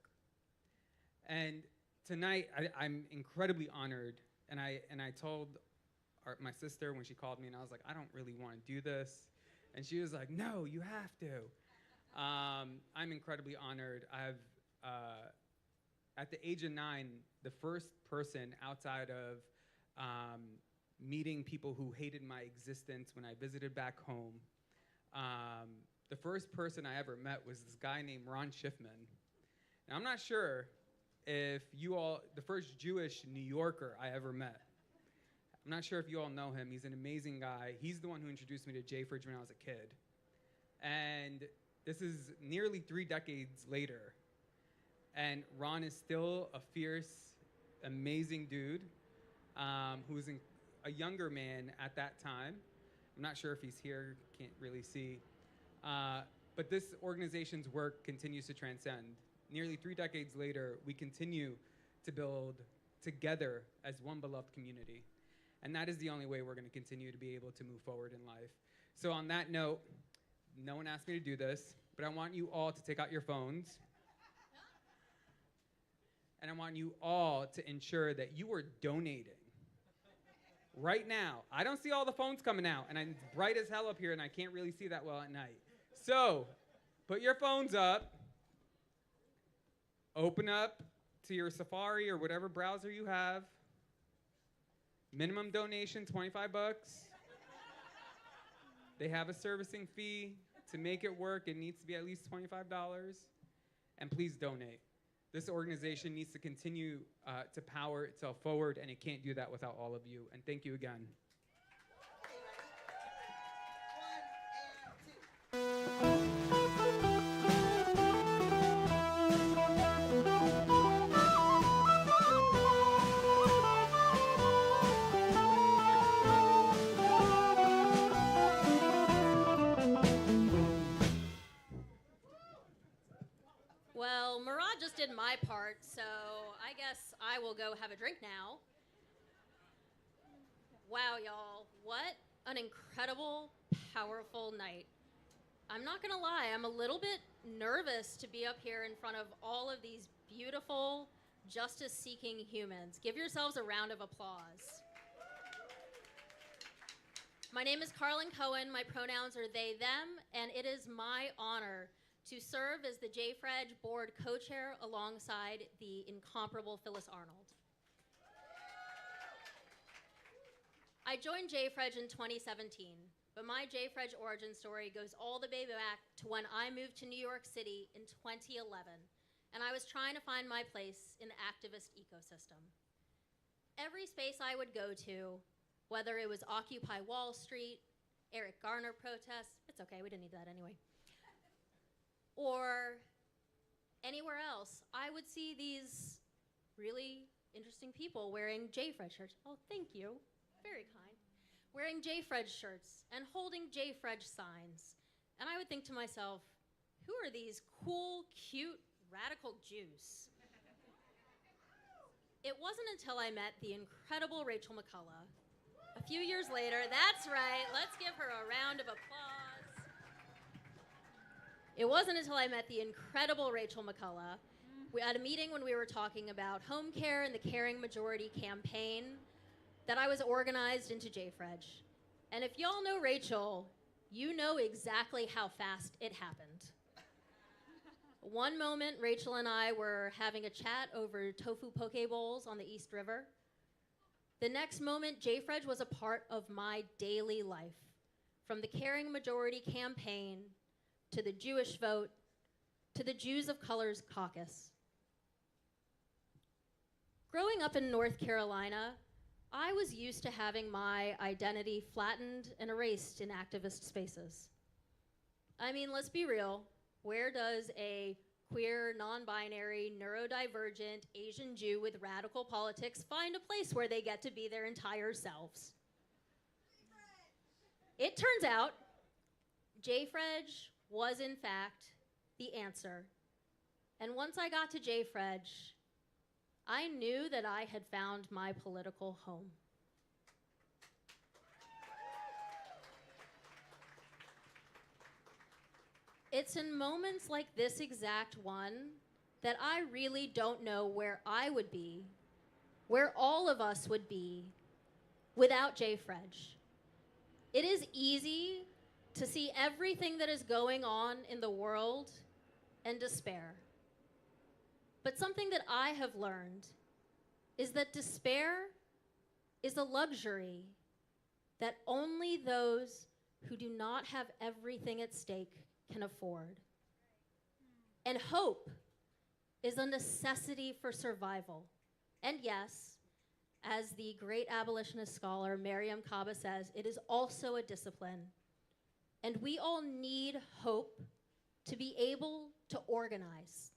And tonight, I'm incredibly honored, and I told my sister when she called me, and I was like, I don't really want to do this. And she was like, no, you have to. I'm incredibly honored. At the age of 9, the first person outside of meeting people who hated my existence when I visited back home, the first person I ever met was this guy named Ron Schiffman. Now, I'm not sure if you all, the first Jewish New Yorker I ever met. I'm not sure if you all know him. He's an amazing guy. He's the one who introduced me to JFREJ when I was a kid. And this is nearly 3 decades later. And Ron is still a fierce, amazing dude who was a younger man at that time. I'm not sure if he's here, can't really see. But this organization's work continues to transcend. Nearly 3 decades later, we continue to build together as one beloved community. And that is the only way we're going to continue to be able to move forward in life. So on that note, no one asked me to do this, but I want you all to take out your phones. And I want you all to ensure that you are donating. Right now. I don't see all the phones coming out, and it's bright as hell up here, and I can't really see that well at night. So, put your phones up. Open up to your Safari or whatever browser you have. Minimum donation, 25 bucks. They have a servicing fee. To make it work, it needs to be at least $25. And please donate. This organization needs to continue to power itself forward, and it can't do that without all of you. And thank you again. Well, Murad just did my part, so I guess I will go have a drink now. Wow, y'all, what an incredible, powerful night. I'm not gonna lie, I'm a little bit nervous to be up here in front of all of these beautiful, justice-seeking humans. Give yourselves a round of applause. My name is Carlin Cohen, my pronouns are they, them, and it is my honor to serve as the JFREJ board co-chair alongside the incomparable Phyllis Arnold. I joined JFREJ in 2017, but my JFREJ origin story goes all the way back to when I moved to New York City in 2011, and I was trying to find my place in the activist ecosystem. Every space I would go to, whether it was Occupy Wall Street, Eric Garner protests, it's okay, we didn't need that anyway, or anywhere else, I would see these really interesting people wearing JFREJ shirts. Oh, thank you, very kind. Wearing JFREJ shirts and holding JFREJ signs. And I would think to myself, who are these cool, cute, radical Jews? It wasn't until I met the incredible Rachel McCullough. A few years later, that's right, let's give her a round of applause. It wasn't until I met the incredible Rachel McCullough at a meeting when we were talking about home care and the Caring Majority campaign that I was organized into JFREJ. And if y'all know Rachel, you know exactly how fast it happened. One moment, Rachel and I were having a chat over tofu poke bowls on the East River. The next moment, JFREJ was a part of my daily life, from the Caring Majority campaign, to the Jewish vote, to the Jews of Color's caucus. Growing up in North Carolina, I was used to having my identity flattened and erased in activist spaces. I mean, let's be real. Where does a queer, non-binary, neurodivergent Asian Jew with radical politics find a place where they get to be their entire selves? It turns out JFREJ was, in fact, the answer. And once I got to JFREJ, I knew that I had found my political home. It's in moments like this exact one that I really don't know where I would be, where all of us would be, without JFREJ. It is easy to see everything that is going on in the world and despair. But something that I have learned is that despair is a luxury that only those who do not have everything at stake can afford. And hope is a necessity for survival. And yes, as the great abolitionist scholar Mariam Kaba says, it is also a discipline. And we all need hope to be able to organize.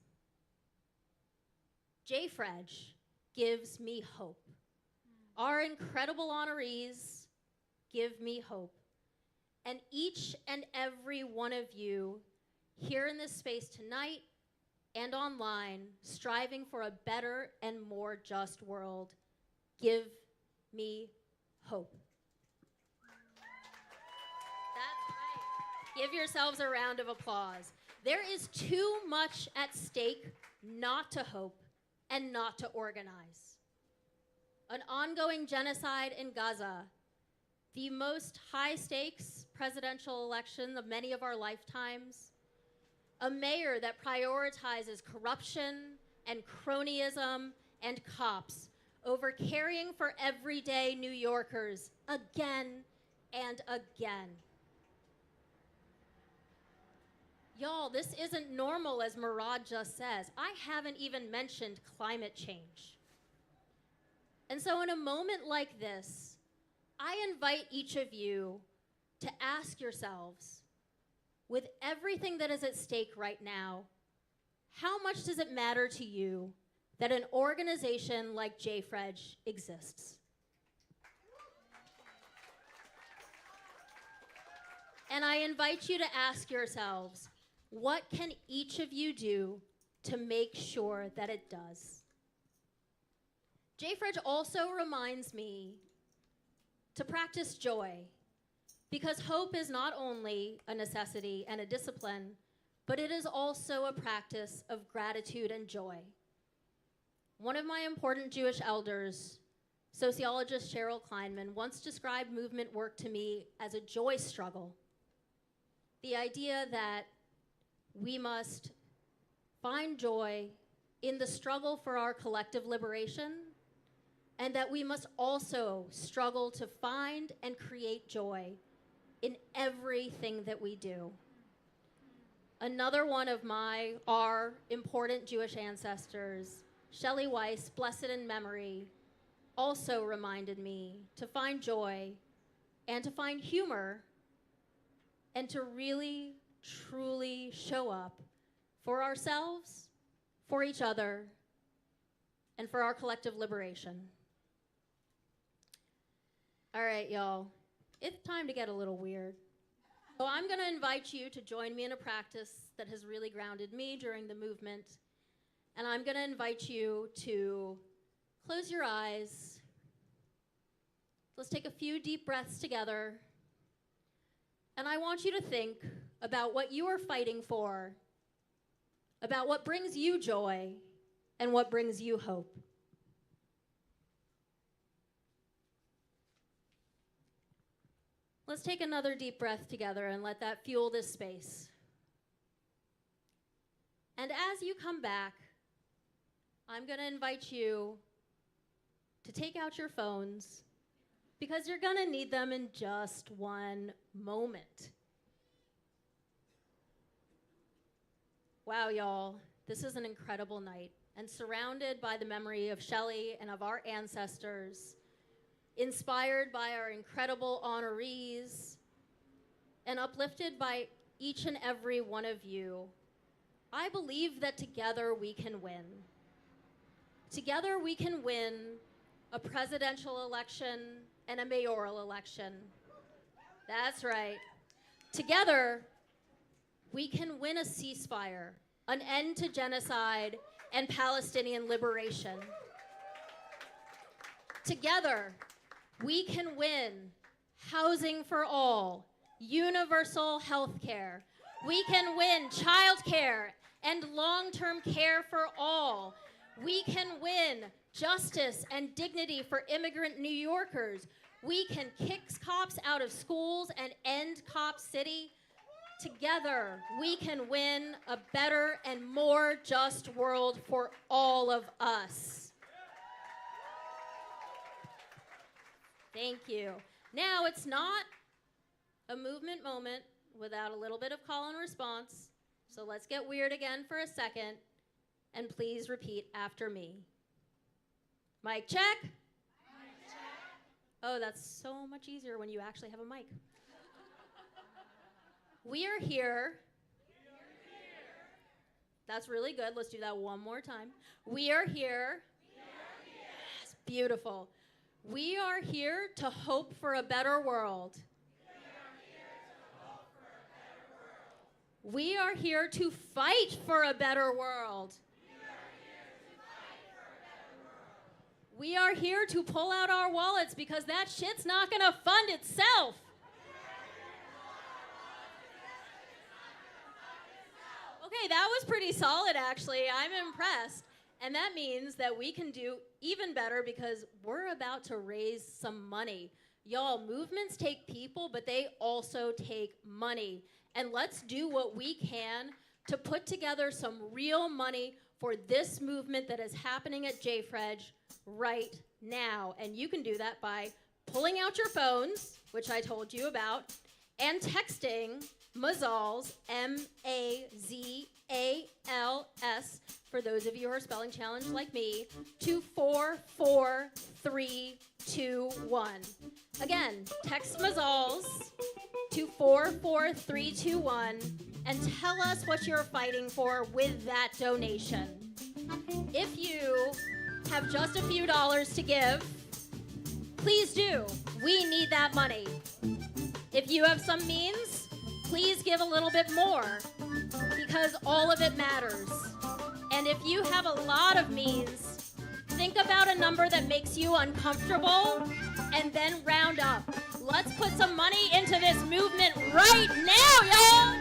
JFREJ gives me hope. Our incredible honorees give me hope. And each and every one of you here in this space tonight and online, striving for a better and more just world, give me hope. That's right. Give yourselves a round of applause. There is too much at stake not to hope and not to organize. An ongoing genocide in Gaza, the most high-stakes presidential election of many of our lifetimes, a mayor that prioritizes corruption and cronyism and cops over caring for everyday New Yorkers again and again. Y'all, this isn't normal, as Murad just says. I haven't even mentioned climate change. And so in a moment like this, I invite each of you to ask yourselves, with everything that is at stake right now, how much does it matter to you that an organization like JFREJ exists? And I invite you to ask yourselves, what can each of you do to make sure that it does? JFREJ also reminds me to practice joy, because hope is not only a necessity and a discipline, but it is also a practice of gratitude and joy. One of my important Jewish elders, sociologist Cheryl Kleinman, once described movement work to me as a joy struggle. The idea that we must find joy in the struggle for our collective liberation, and that we must also struggle to find and create joy in everything that we do. Another one of our important Jewish ancestors, Shelly Weiss, blessed in memory, also reminded me to find joy and to find humor and to really, truly show up for ourselves, for each other, and for our collective liberation. All right, y'all, it's time to get a little weird. So I'm gonna invite you to join me in a practice that has really grounded me during the movement. And I'm gonna invite you to close your eyes. Let's take a few deep breaths together. And I want you to think about what you are fighting for, about what brings you joy and what brings you hope. Let's take another deep breath together and let that fuel this space. And as you come back, I'm going to invite you to take out your phones because you're going to need them in just one moment. Wow, y'all, this is an incredible night, and surrounded by the memory of Shelly and of our ancestors, inspired by our incredible honorees, and uplifted by each and every one of you, I believe that together we can win. Together we can win a presidential election and a mayoral election. That's right. Together, we can win a ceasefire, an end to genocide, and Palestinian liberation. Together, we can win housing for all, universal health care. We can win child care and long-term care for all. We can win justice and dignity for immigrant New Yorkers. We can kick cops out of schools and end Cop City. Together, we can win a better and more just world for all of us. Thank you. Now, it's not a movement moment without a little bit of call and response. So let's get weird again for a second, and please repeat after me. Mic check. Mic check. Oh, that's so much easier when you actually have a mic. We are here. That's really good. Let's do that one more time. We are here. Yes, beautiful. We are here to hope for a better world. We are here to fight for a better world. We are here to pull out our wallets because that shit's not gonna fund itself. Okay, that was pretty solid, actually. I'm impressed. And that means that we can do even better because we're about to raise some money. Y'all, movements take people, but they also take money. And let's do what we can to put together some real money for this movement that is happening at JFREJ right now. And you can do that by pulling out your phones, which I told you about, and texting Mazals, M-A-Z-A-L-S, for those of you who are spelling challenged like me, to 44321. Again, text Mazals to 44321 and tell us what you're fighting for with that donation. If you have just a few dollars to give, please do. We need that money. If you have some means, please give a little bit more because all of it matters. And if you have a lot of means, think about a number that makes you uncomfortable and then round up. Let's put some money into this movement right now, y'all!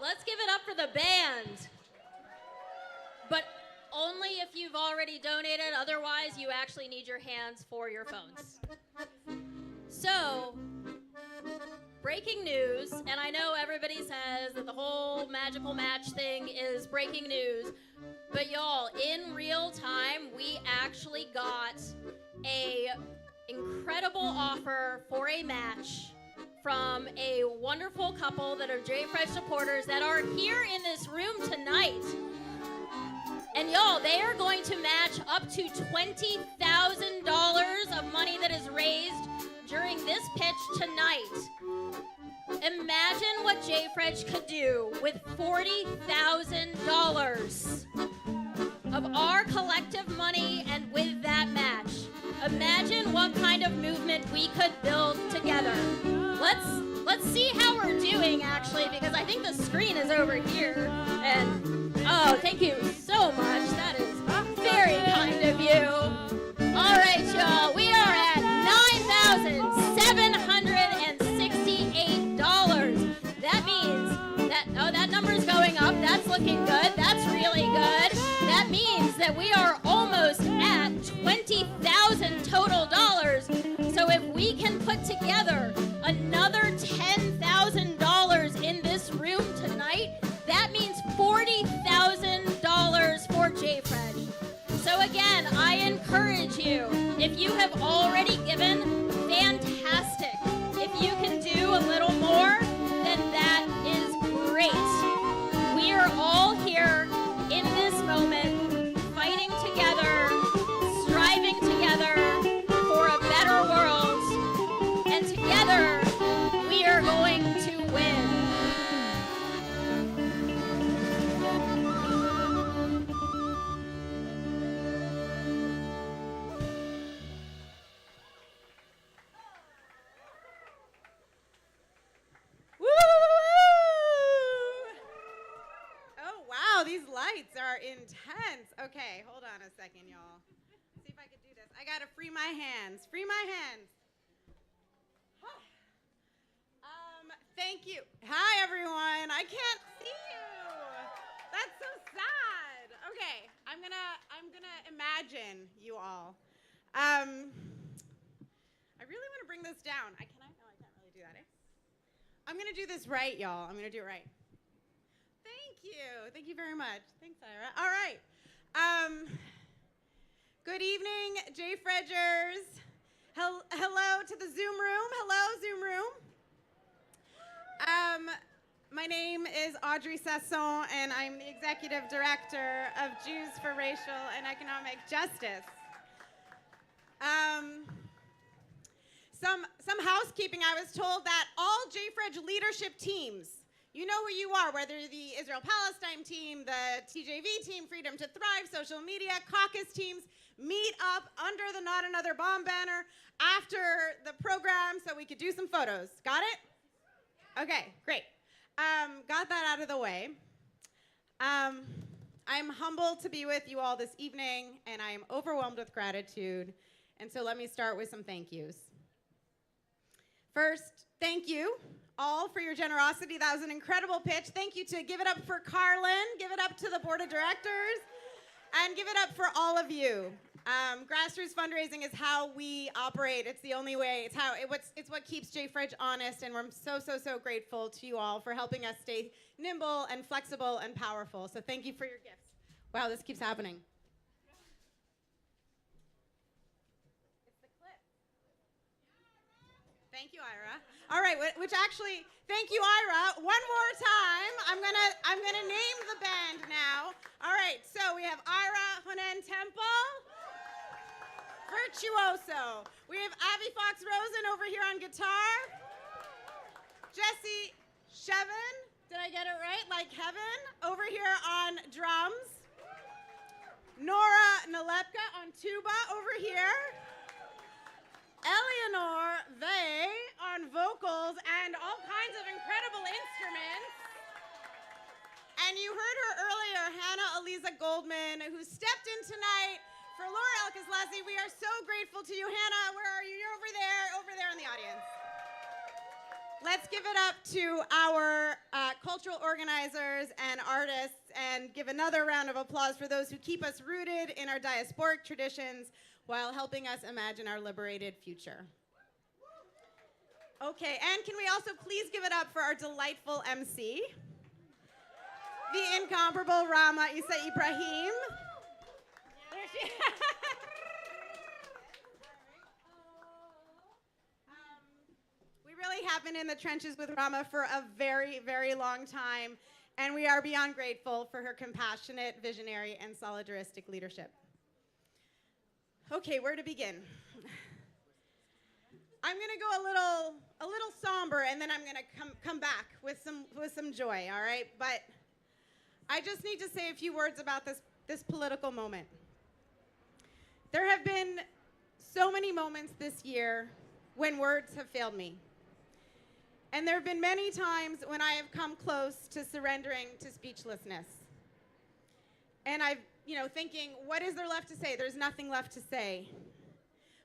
Let's give it up for the band. But only if you've already donated. Otherwise, you actually need your hands for your phones. So, breaking news, and I know everybody says that the whole magical match thing is breaking news, but y'all, in real time, we actually got a incredible offer for a match from a wonderful couple that are JFREJ supporters that are here in this room tonight. And y'all, they are going to match up to $20,000 of money that is raised during this pitch tonight. Imagine what JFREJ could do with $40,000 of our collective money, and with that match, imagine what kind of movement we could build together. Let's see how we're doing, actually, because I think the screen is over here. And oh, thank you so much. That is very kind of you. All right, y'all, we are at $9,768. That means that number's going up. That's looking good. That's really good. That means that we are almost at $20,000 total dollars. So if we can put together another $10,000 in this room tonight, that means $40,000 for JFREJ. So again, I encourage you, if you have already given, fantastic. If you can do a little more, then that is great. We are all here in this moment, fighting together, striving together for a better world, and together we are going to win. Oh, wow, these lights are intense. Okay, hold on a second, y'all. See if I can do this. I gotta free my hands. Free my hands. Thank you. Hi, everyone. I can't see you. That's so sad. Okay, I'm gonna imagine you all. I really want to bring this down. No, I can't really do that. I'm gonna do this right, y'all. I'm gonna do it right. Thank you. Thank you very much. Thanks, Ira. All right. Good evening, JFREJers. Hello to the Zoom room. Hello, Zoom room. My name is Audrey Sasson, and I'm the Executive Director of Jews for Racial and Economic Justice. Some housekeeping. I was told that all JFREJ leadership teams, you know who you are, whether the Israel-Palestine team, the TJV team, Freedom to Thrive, social media, caucus teams, meet up under the Not Another Bomb banner after the program so we could do some photos. Got it? Okay, great. Got that out of the way. I'm humbled to be with you all this evening, and I am overwhelmed with gratitude. And so let me start with some thank yous. First, thank you all for your generosity. That was an incredible pitch. Thank you to give it up for Carlin, give it up to the board of directors, and give it up for all of you. Grassroots fundraising is how we operate. It's the only way. It's what keeps JFREJ honest, and we're so grateful to you all for helping us stay nimble and flexible and powerful. So thank you for your gifts. Wow, this keeps happening. It's the clip. Thank you, Ira. All right, which actually, thank you, Ira. One more time. I'm gonna name the band now. All right, so we have Ira Honen Temple. Virtuoso. We have Avi Fox Rosen over here on guitar. Jesse Shevin, did I get it right? Like heaven, over here on drums. Nora Nalepka on tuba over here. Eleanor Vey on vocals and all kinds of incredible instruments. And you heard her earlier, Hannah Eliza Goldman, who stepped in tonight for Laura Elkis-Lassie. We are so grateful to you. Hannah, where are you? You're over there in the audience. Let's give it up to our cultural organizers and artists and give another round of applause for those who keep us rooted in our diasporic traditions while helping us imagine our liberated future. Okay, and can we also please give it up for our delightful MC, the incomparable Rama Isa Ibrahim. There she We really have been in the trenches with Rama for a very, very long time, and we are beyond grateful for her compassionate, visionary, and solidaristic leadership. Okay, where to begin? I'm gonna go a little somber, and then I'm gonna come back with some joy. All right, but I just need to say a few words about this political moment. There have been so many moments this year when words have failed me, and there have been many times when I have come close to surrendering to speechlessness. And I've, thinking, what is there left to say? There's nothing left to say.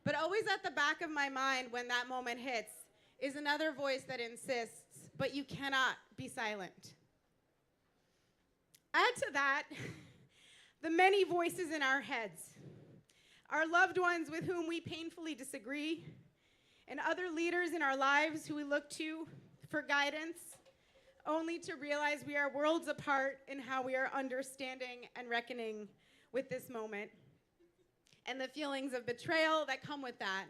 But always at the back of my mind when that moment hits is another voice that insists, but you cannot be silent. Add to that the many voices in our heads, our loved ones with whom we painfully disagree, and other leaders in our lives who we look to for guidance, only to realize we are worlds apart in how we are understanding and reckoning with this moment, and the feelings of betrayal that come with that,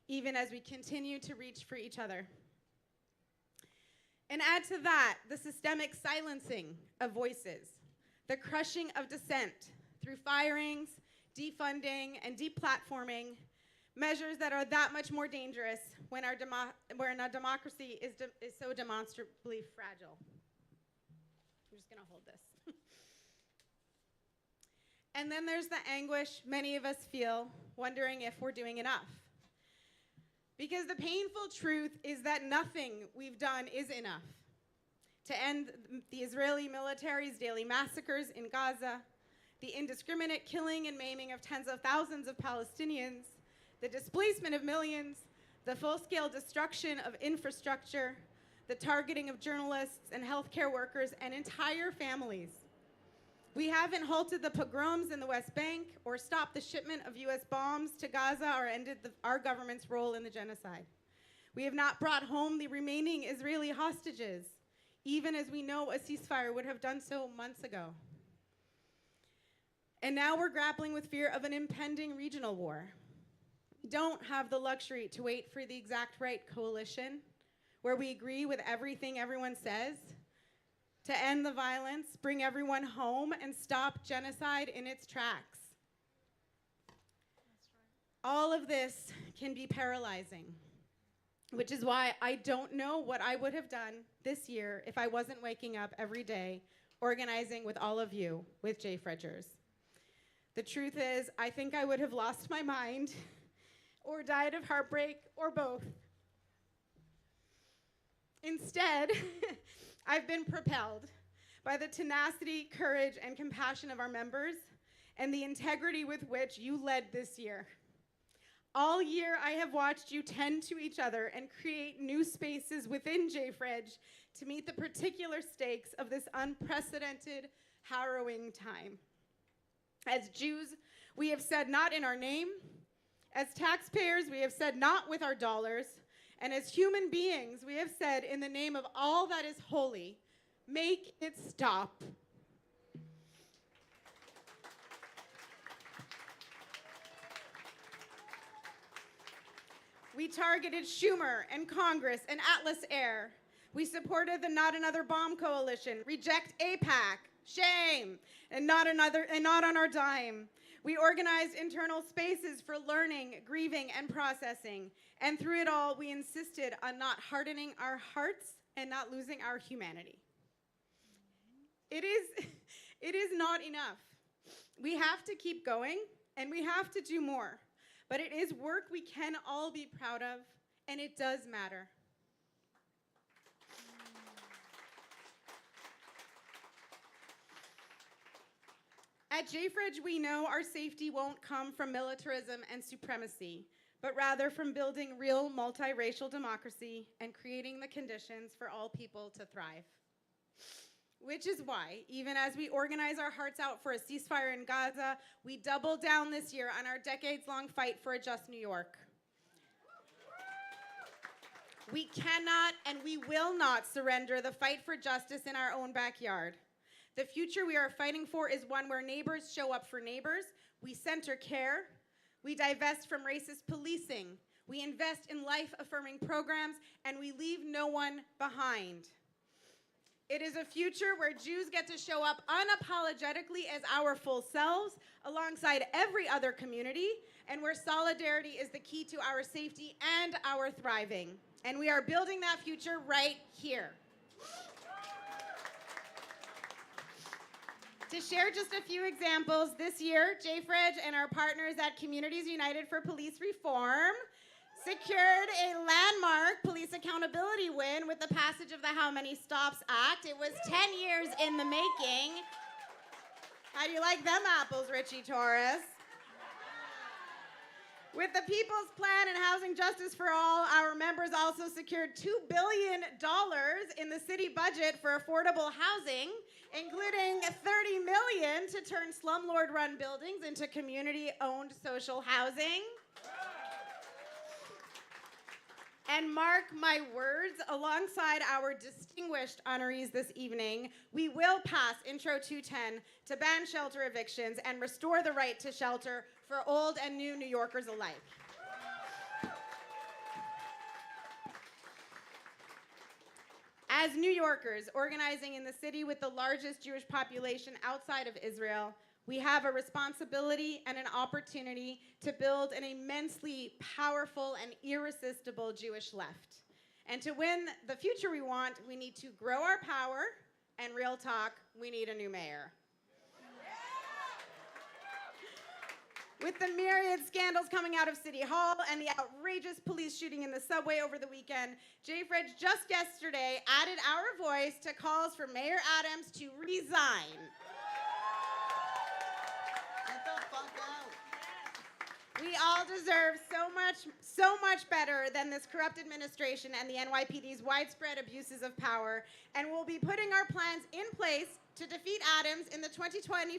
even as we continue to reach for each other. And add to that the systemic silencing of voices, the crushing of dissent through firings, defunding, and deplatforming, measures that are that much more dangerous when our democracy is so demonstrably fragile. I'm just gonna hold this. And then there's the anguish many of us feel, wondering if we're doing enough. Because the painful truth is that nothing we've done is enough to end the Israeli military's daily massacres in Gaza, the indiscriminate killing and maiming of tens of thousands of Palestinians, the displacement of millions, the full-scale destruction of infrastructure, the targeting of journalists and healthcare workers and entire families. We haven't halted the pogroms in the West Bank or stopped the shipment of US bombs to Gaza or ended our government's role in the genocide. We have not brought home the remaining Israeli hostages, even as we know a ceasefire would have done so months ago. And now we're grappling with fear of an impending regional war. We don't have the luxury to wait for the exact right coalition where we agree with everything everyone says, to end the violence, bring everyone home, and stop genocide in its tracks. All of this can be paralyzing, which is why I don't know what I would have done this year if I wasn't waking up every day organizing with all of you with JFREJers. The truth is, I think I would have lost my mind or died of heartbreak or both. Instead, I've been propelled by the tenacity, courage, and compassion of our members and the integrity with which you led this year. All year, I have watched you tend to each other and create new spaces within JFREJ to meet the particular stakes of this unprecedented, harrowing time. As Jews, we have said not in our name. As taxpayers, we have said not with our dollars. And as human beings, we have said in the name of all that is holy, make it stop. We targeted Schumer and Congress and Atlas Air. We supported the Not Another Bomb Coalition, Reject AIPAC, shame, and not on our dime. We organized internal spaces for learning, grieving, and processing. And through it all, we insisted on not hardening our hearts and not losing our humanity. It is not enough. We have to keep going, and we have to do more. But it is work we can all be proud of, and it does matter. At JFREJ, we know our safety won't come from militarism and supremacy, but rather from building real multiracial democracy and creating the conditions for all people to thrive. Which is why, even as we organize our hearts out for a ceasefire in Gaza, we double down this year on our decades-long fight for a just New York. We cannot and we will not surrender the fight for justice in our own backyard. The future we are fighting for is one where neighbors show up for neighbors, we center care, we divest from racist policing, we invest in life-affirming programs, and we leave no one behind. It is a future where Jews get to show up unapologetically as our full selves alongside every other community, and where solidarity is the key to our safety and our thriving. And we are building that future right here. To share just a few examples, this year, JFREJ and our partners at Communities United for Police Reform secured a landmark police accountability win with the passage of the How Many Stops Act. It was 10 years in the making. How do you like them apples, Richie Torres? With the People's Plan and Housing Justice for All, our members also secured $2 billion in the city budget for affordable housing, including $30 million to turn slumlord-run buildings into community-owned social housing. And mark my words, alongside our distinguished honorees this evening, we will pass Intro 210 to ban shelter evictions and restore the right to shelter for old and new New Yorkers alike. As New Yorkers organizing in the city with the largest Jewish population outside of Israel, we have a responsibility and an opportunity to build an immensely powerful and irresistible Jewish left. And to win the future we want, we need to grow our power, and real talk, we need a new mayor. With the myriad scandals coming out of City Hall and the outrageous police shooting in the subway over the weekend, JFREJ just yesterday added our voice to calls for Mayor Adams to resign. We all deserve so much better than this corrupt administration and the NYPD's widespread abuses of power, and we'll be putting our plans in place to defeat Adams in the 2025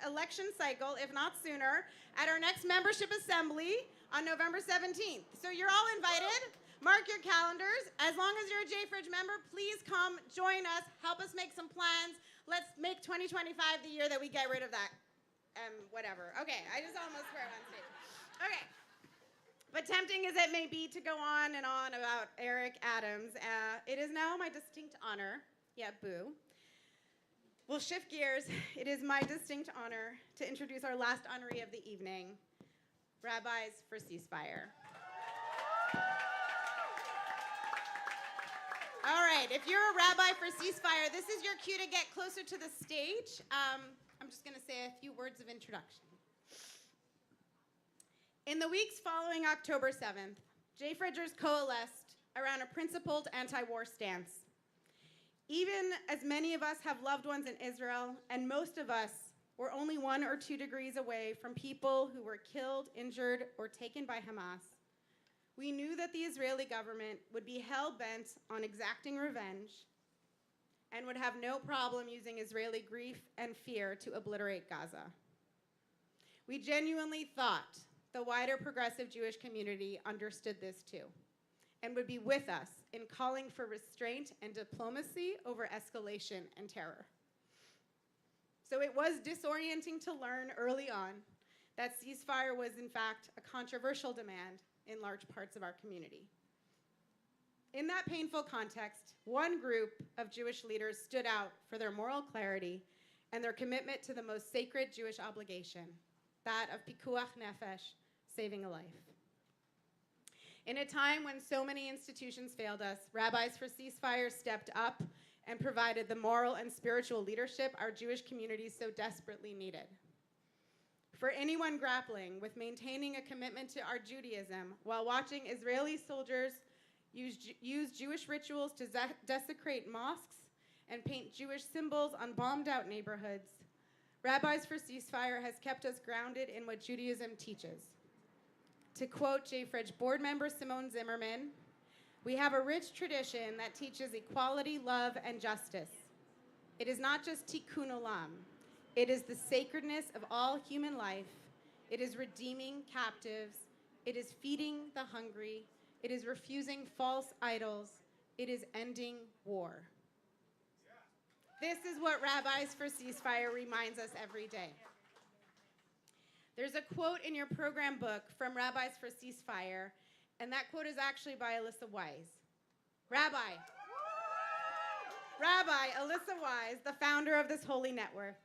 election cycle, if not sooner, at our next membership assembly on November 17th. So you're all invited. Mark your calendars. As long as you're a JFREJ member, please come join us. Help us make some plans. Let's make 2025 the year that we get rid of that. Whatever. Okay, I just almost swear on stage. Okay. But tempting as it may be to go on and on about Eric Adams, it is now my distinct honor, boo. We'll shift gears. It is my distinct honor to introduce our last honoree of the evening, Rabbis for Ceasefire. All right, if you're a rabbi for Ceasefire, this is your cue to get closer to the stage. I'm just going to say a few words of introduction. In the weeks following October 7th, JFREJers coalesced around a principled anti-war stance. Even as many of us have loved ones in Israel, and most of us were only 1 or 2 degrees away from people who were killed, injured, or taken by Hamas, we knew that the Israeli government would be hell-bent on exacting revenge and would have no problem using Israeli grief and fear to obliterate Gaza. We genuinely thought the wider progressive Jewish community understood this too, and would be with us in calling for restraint and diplomacy over escalation and terror. So it was disorienting to learn early on that ceasefire was in fact a controversial demand in large parts of our community. In that painful context, one group of Jewish leaders stood out for their moral clarity and their commitment to the most sacred Jewish obligation, that of pikuach nefesh, saving a life. In a time when so many institutions failed us, Rabbis for Ceasefire stepped up and provided the moral and spiritual leadership our Jewish communities so desperately needed. For anyone grappling with maintaining a commitment to our Judaism while watching Israeli soldiers use Jewish rituals to desecrate mosques and paint Jewish symbols on bombed-out neighborhoods, Rabbis for Ceasefire has kept us grounded in what Judaism teaches. To quote JFREJ board member Simone Zimmerman, we have a rich tradition that teaches equality, love, and justice. It is not just tikkun olam. It is the sacredness of all human life. It is redeeming captives. It is feeding the hungry. It is refusing false idols. It is ending war. This is what Rabbis for Ceasefire reminds us every day. There's a quote in your program book from Rabbis for Ceasefire, and that quote is actually by Weiss. Rabbi Weiss, the founder of this holy network.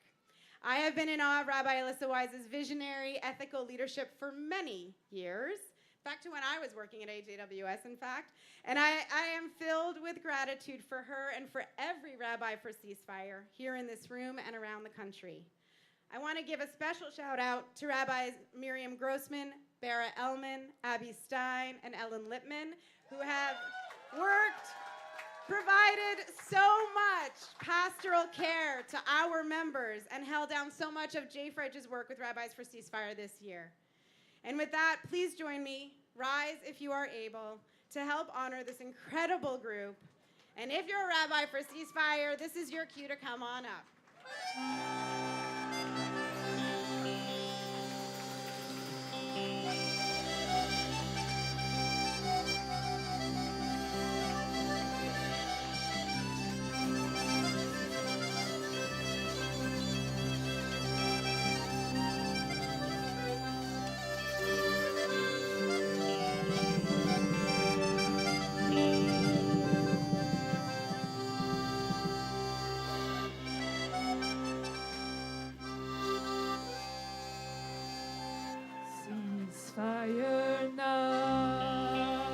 I have been in awe of Rabbi Weiss's visionary, ethical leadership for many years, back to when I was working at AJWS, in fact, and I am filled with gratitude for her and for every Rabbi for Ceasefire here in this room and around the country. I want to give a special shout out to Rabbis Miriam Grossman, Bara Elman, Abby Stein, and Ellen Lippman, who have provided so much pastoral care to our members and held down so much of JFREJ's work with Rabbis for Ceasefire this year. And with that, please join me, rise if you are able, to help honor this incredible group. And if you're a Rabbi for Ceasefire, this is your cue to come on up. Ceasefire now.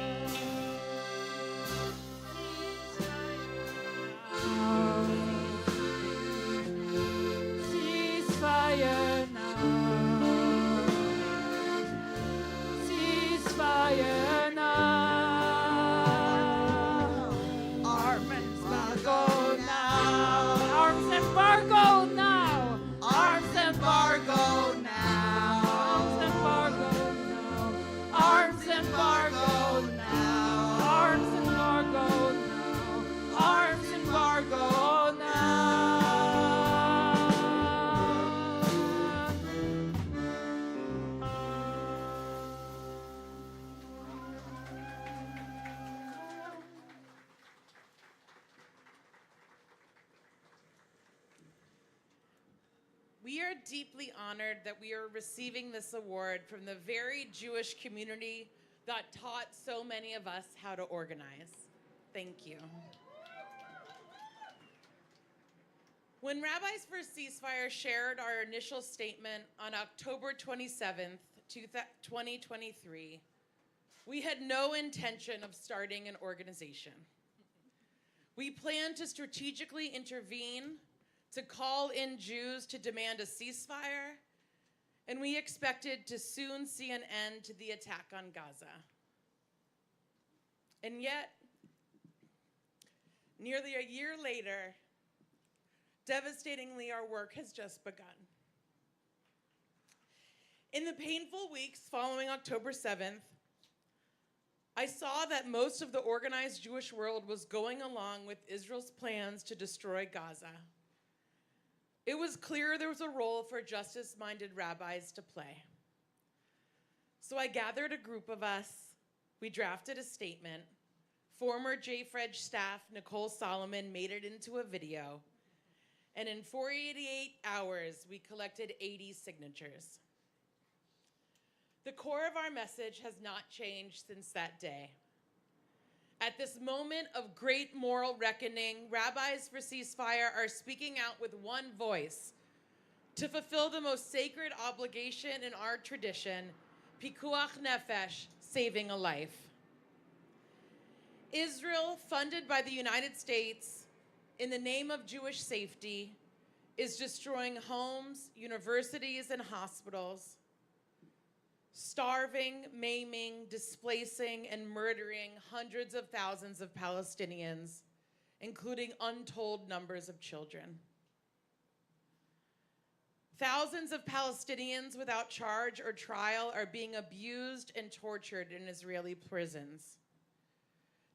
Ceasefire now. Ceasefire now. Arms embargo now. Arms embargo now. Arms embargo now. Arms embargo now. Arms embargo now. Arms embargo now. We are deeply honored that we are receiving this award from the very Jewish community that taught so many of us how to organize. Thank you. When Rabbis for Ceasefire shared our initial statement on October 27th, 2023, we had no intention of starting an organization. We planned to strategically intervene, to call in Jews to demand a ceasefire, and we expected to soon see an end to the attack on Gaza. And yet, nearly a year later, devastatingly, our work has just begun. In the painful weeks following October 7th, I saw that most of the organized Jewish world was going along with Israel's plans to destroy Gaza. It was clear there was a role for justice-minded rabbis to play. So I gathered a group of us, we drafted a statement, former JFREJ staff Nicole Solomon made it into a video, and in 48 hours, we collected 80 signatures. The core of our message has not changed since that day. At this moment of great moral reckoning, Rabbis for Ceasefire are speaking out with one voice to fulfill the most sacred obligation in our tradition, pikuach nefesh, saving a life. Israel, funded by the United States in the name of Jewish safety, is destroying homes, universities, and hospitals, starving, maiming, displacing, and murdering hundreds of thousands of Palestinians, including untold numbers of children. Thousands of Palestinians without charge or trial are being abused and tortured in Israeli prisons.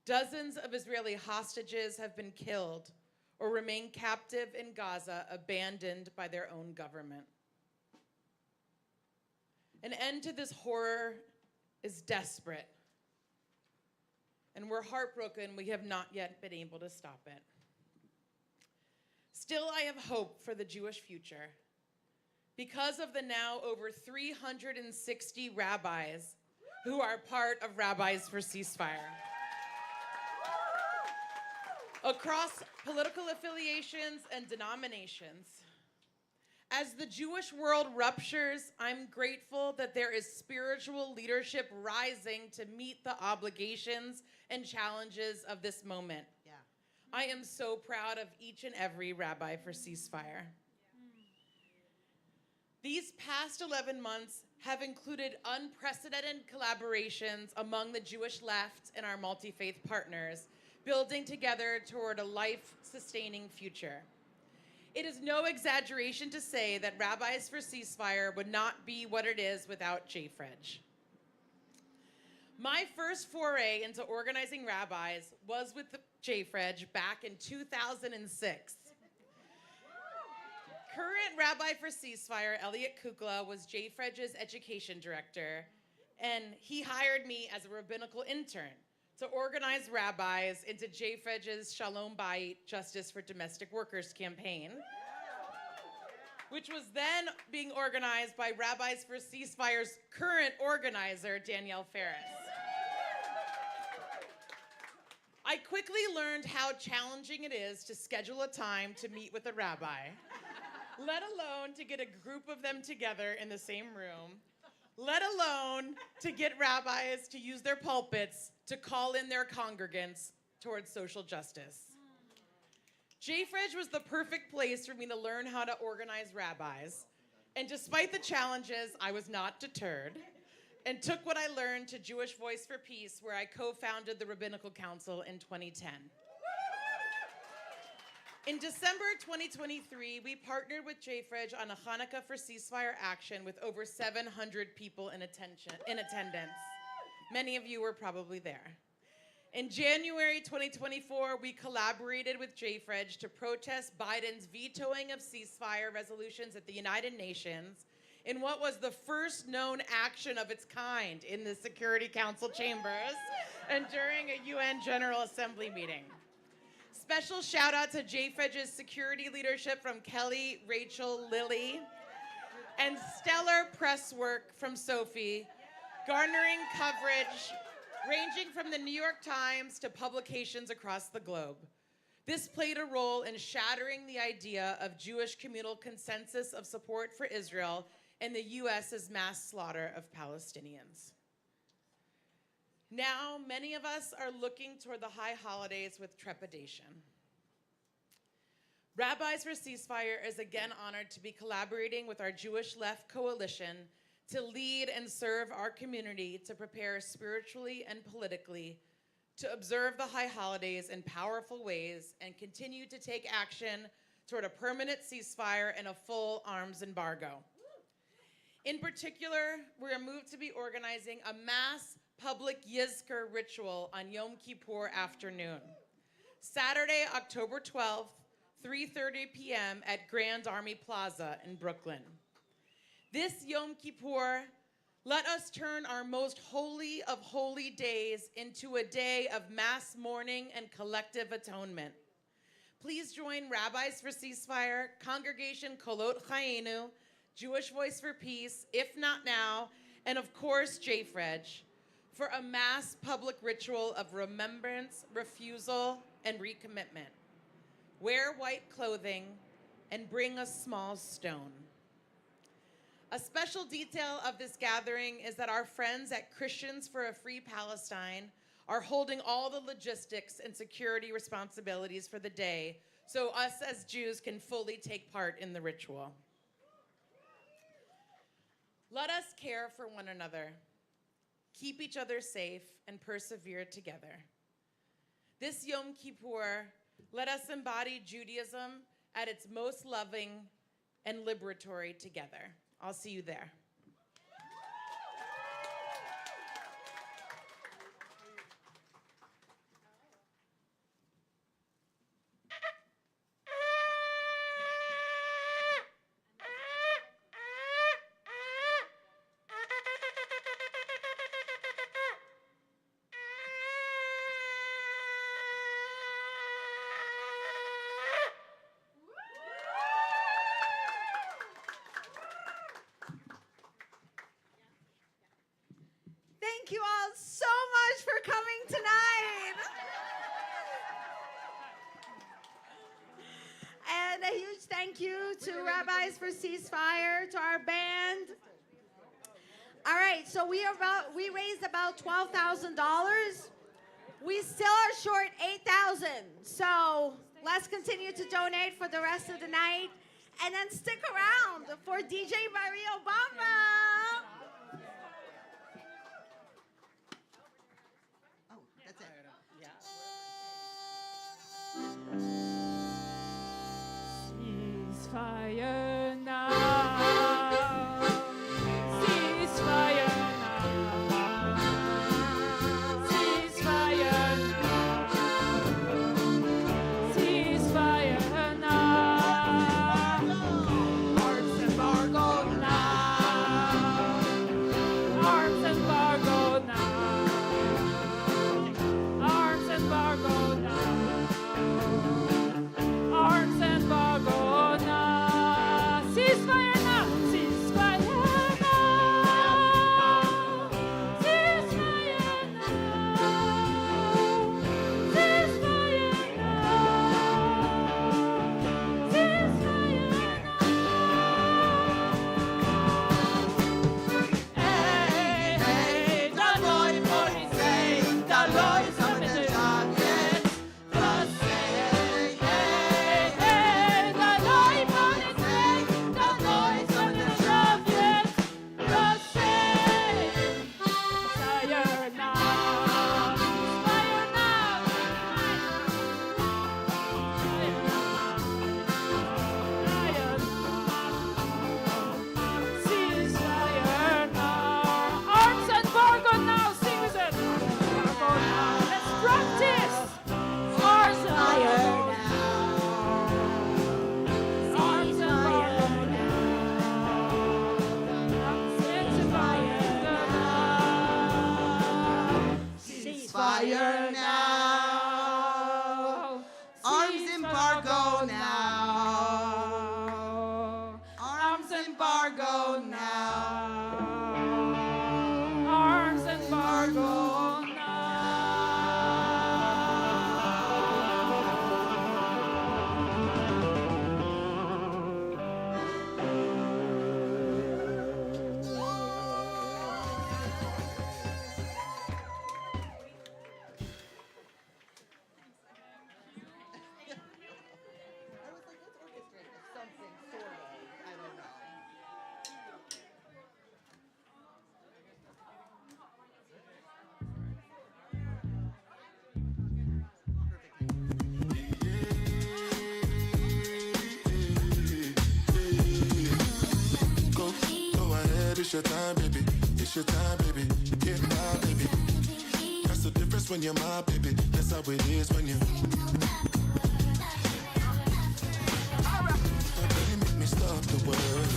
Dozens of Israeli hostages have been killed or remain captive in Gaza, abandoned by their own government. An end to this horror is desperate, and we're heartbroken we have not yet been able to stop it. Still, I have hope for the Jewish future. Because of the now over 360 rabbis who are part of Rabbis for Ceasefire. Across political affiliations and denominations. As the Jewish world ruptures, I'm grateful that there is spiritual leadership rising to meet the obligations and challenges of this moment. Yeah. I am so proud of each and every Rabbi for Ceasefire. These past 11 months have included unprecedented collaborations among the Jewish left and our multi-faith partners, building together toward a life-sustaining future. It is no exaggeration to say that Rabbis for Ceasefire would not be what it is without JFREJ. My first foray into organizing rabbis was with the JFREJ back in 2006. Current Rabbi for Ceasefire, Elliot Kukla, was JFREJ's education director, and he hired me as a rabbinical intern to organize rabbis into JFREJ's Shalom Bayit, Justice for Domestic Workers campaign, which was then being organized by Rabbis for Ceasefire's current organizer, Danielle Ferris. I quickly learned how challenging it is to schedule a time to meet with a rabbi, let alone to get a group of them together in the same room, let alone to get rabbis to use their pulpits to call in their congregants towards social justice. JFREJ was the perfect place for me to learn how to organize rabbis, and despite the challenges, I was not deterred and took what I learned to Jewish Voice for Peace, where I co-founded the Rabbinical Council in 2010. In December 2023, we partnered with JFREJ on a Hanukkah for Ceasefire action with over 700 people in attendance. Many of you were probably there. In January 2024, we collaborated with JFREJ to protest Biden's vetoing of ceasefire resolutions at the United Nations in what was the first known action of its kind in the Security Council chambers and during a UN General Assembly meeting. Special shout out to JFREJ's security leadership from Kelly, Rachel, Lily, and stellar press work from Sophie, garnering coverage ranging from the New York Times to publications across the globe. This played a role in shattering the idea of Jewish communal consensus of support for Israel and the US's mass slaughter of Palestinians. Now, many of us are looking toward the high holidays with trepidation. Rabbis for Ceasefire is again honored to be collaborating with our Jewish Left Coalition to lead and serve our community to prepare spiritually and politically to observe the high holidays in powerful ways and continue to take action toward a permanent ceasefire and a full arms embargo. In particular, we are moved to be organizing a mass public Yizkor ritual on Yom Kippur afternoon. Saturday, October 12th, 3:30 p.m. at Grand Army Plaza in Brooklyn. This Yom Kippur, let us turn our most holy of holy days into a day of mass mourning and collective atonement. Please join Rabbis for Ceasefire, Congregation Kolot Chayenu, Jewish Voice for Peace, If Not Now, and of course JFREJ, for a mass public ritual of remembrance, refusal, and recommitment. Wear white clothing and bring a small stone. A special detail of this gathering is that our friends at Christians for a Free Palestine are holding all the logistics and security responsibilities for the day, so us as Jews can fully take part in the ritual. Let us care for one another, keep each other safe, and persevere together. This Yom Kippur, let us embody Judaism at its most loving and liberatory together. I'll see you there. Thank you all so much for coming tonight. And a huge thank you to Rabbis for Ceasefire, to our band. All right, so we raised about $12,000. We still are short $8,000. So let's continue to donate for the rest of the night. And then stick around for DJ Maria Obama. That's it. Ceasefire now. Ceasefire now. Ceasefire now. Ceasefire now. Arms embargo now. Arms embargo now. Arms embargo now. Arms embargo now. Ceasefire now. Ceasefire now. Ceasefire now. Ceasefire now. Ceasefire now. Hey, hey, da noi polizei, da noi sono le jacket. Just say, hey, hey, da noi polizei, da noi sono le jacket. Just say, fire now, fire now, ceasefire now. Arms embargo now. Sing with it. Embargo now. Let's practice. Arms embargo now. Arms embargo now. Ceasefire now. Arms embargo now. Arms embargo now. Arms embargo I was like, let's orchestrate something sort of. I don't know. Go ahead, it's your time, baby. It's your time, baby. Get my baby. That's the difference when you're my baby. That's how it is when you. Baby, make me stop the world.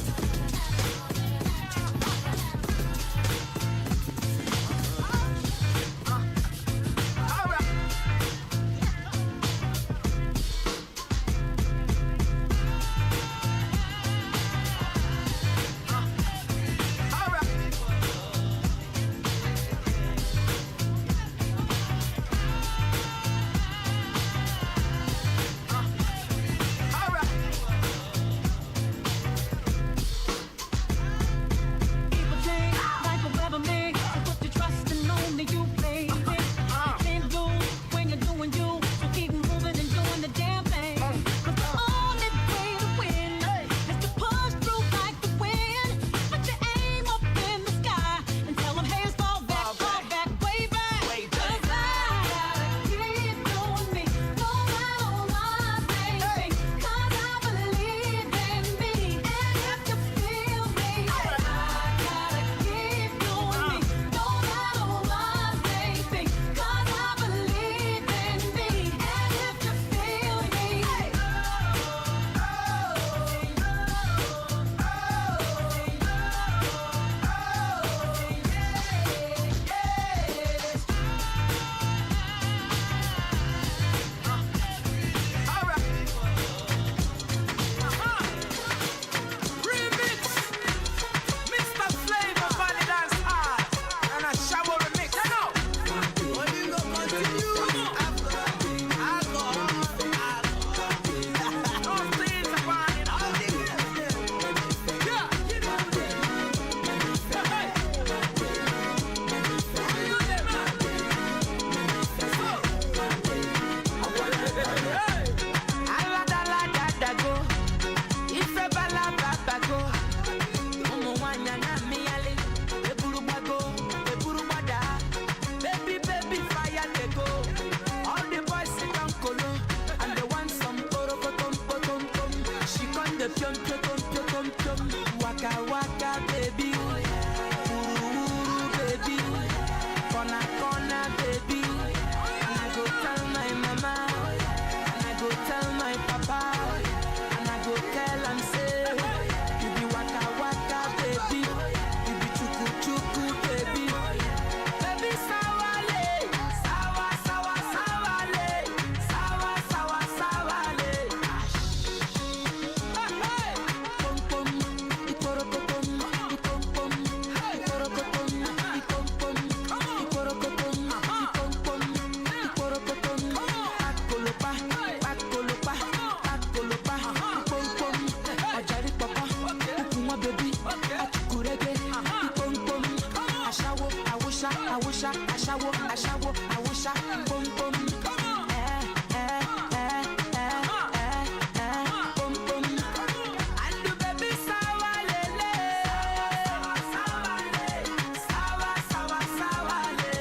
waka waka baby, uru uru baby, corner corner baby. And I go tell my mama, and I go tell my papa, and I go tell am say, you be waka waka baby, you be chuku chuku baby, baby sawale, sawa sawa sawale, sawa sawa sawale. Pom pom, ikorokotom, ipom pom, ikorokotom, ipom pom, ikorokotom, ipom pom, ikorokotom. Pakolopa, pakolopa, pakolopa, ipom pom. Ajari papa, ukuma baby, achukurege, ipom pom. Ashawo, awusha, awusha, ashawo, ashawo, awusha, ipom pom. Pom pom. Andu baby sawa lele, sawa le, sawa sawa sawa le.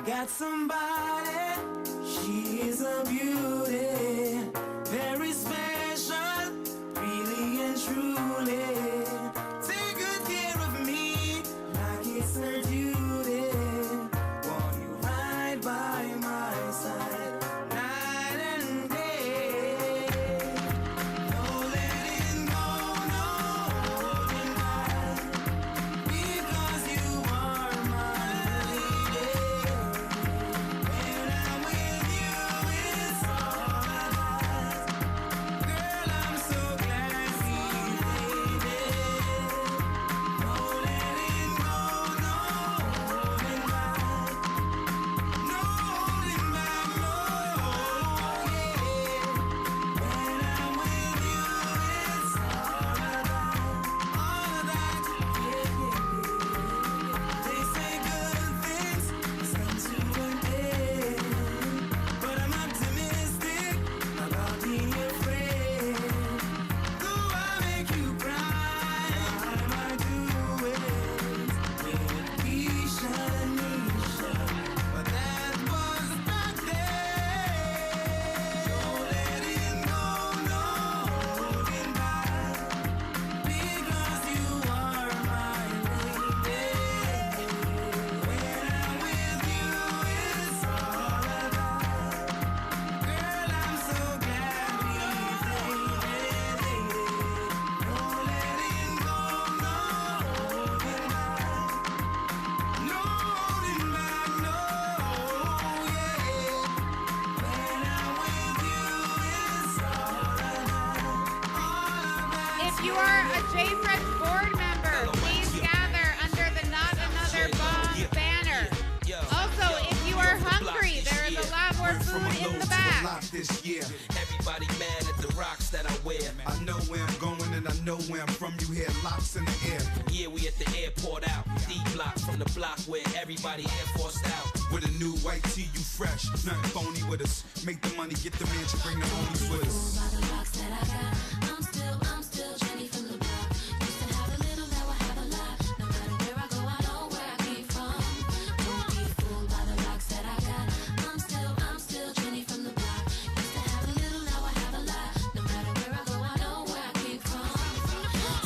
Got somebody, she is a beauty, very special, really and truly. Take good care of me, like it's her duty. Want you right by my side, night and day. No letting go, no holding back, because you are my lady. When I'm with you, it's all about. Girl, I'm so glad we made it. No letting go, no holding back. No holding back, no, yeah. When I'm with you, it's all about. All of that, yeah. They say good things come to an end, but I'm optimistic about being your friend. Do I make you cry? How am I doing? Nisha, Nisha, but that was back then. No letting go, no holding back, because you are my lady. When I'm with you, it's all about. Girl, I'm so glad we made it. No letting go, no holding back. No holding back, no, yeah. When I'm with you, it's all about. If you are a JFREJ board member, please gather under the Not Another Bomb banner. Also, if you are hungry, there is a lot more food in the back. This year, everybody mad at the rocks that I wear. I know where I'm going and I know where I'm from. You hear locks in the air. Yeah, we at the airport out, D block from the block where everybody Air Forced out. With a new white tee, you fresh. Nothing phony with us. Make the money, get the mansion, bring the homies with us. I'm still Jenny from the block. Used to have a little, now I have a lot. No matter where I go, I know where I came from. Don't be fooled by the rocks that I got. I'm still Jenny from the block. Used to have a little, now I have a lot. No matter where I go, I know where I came from.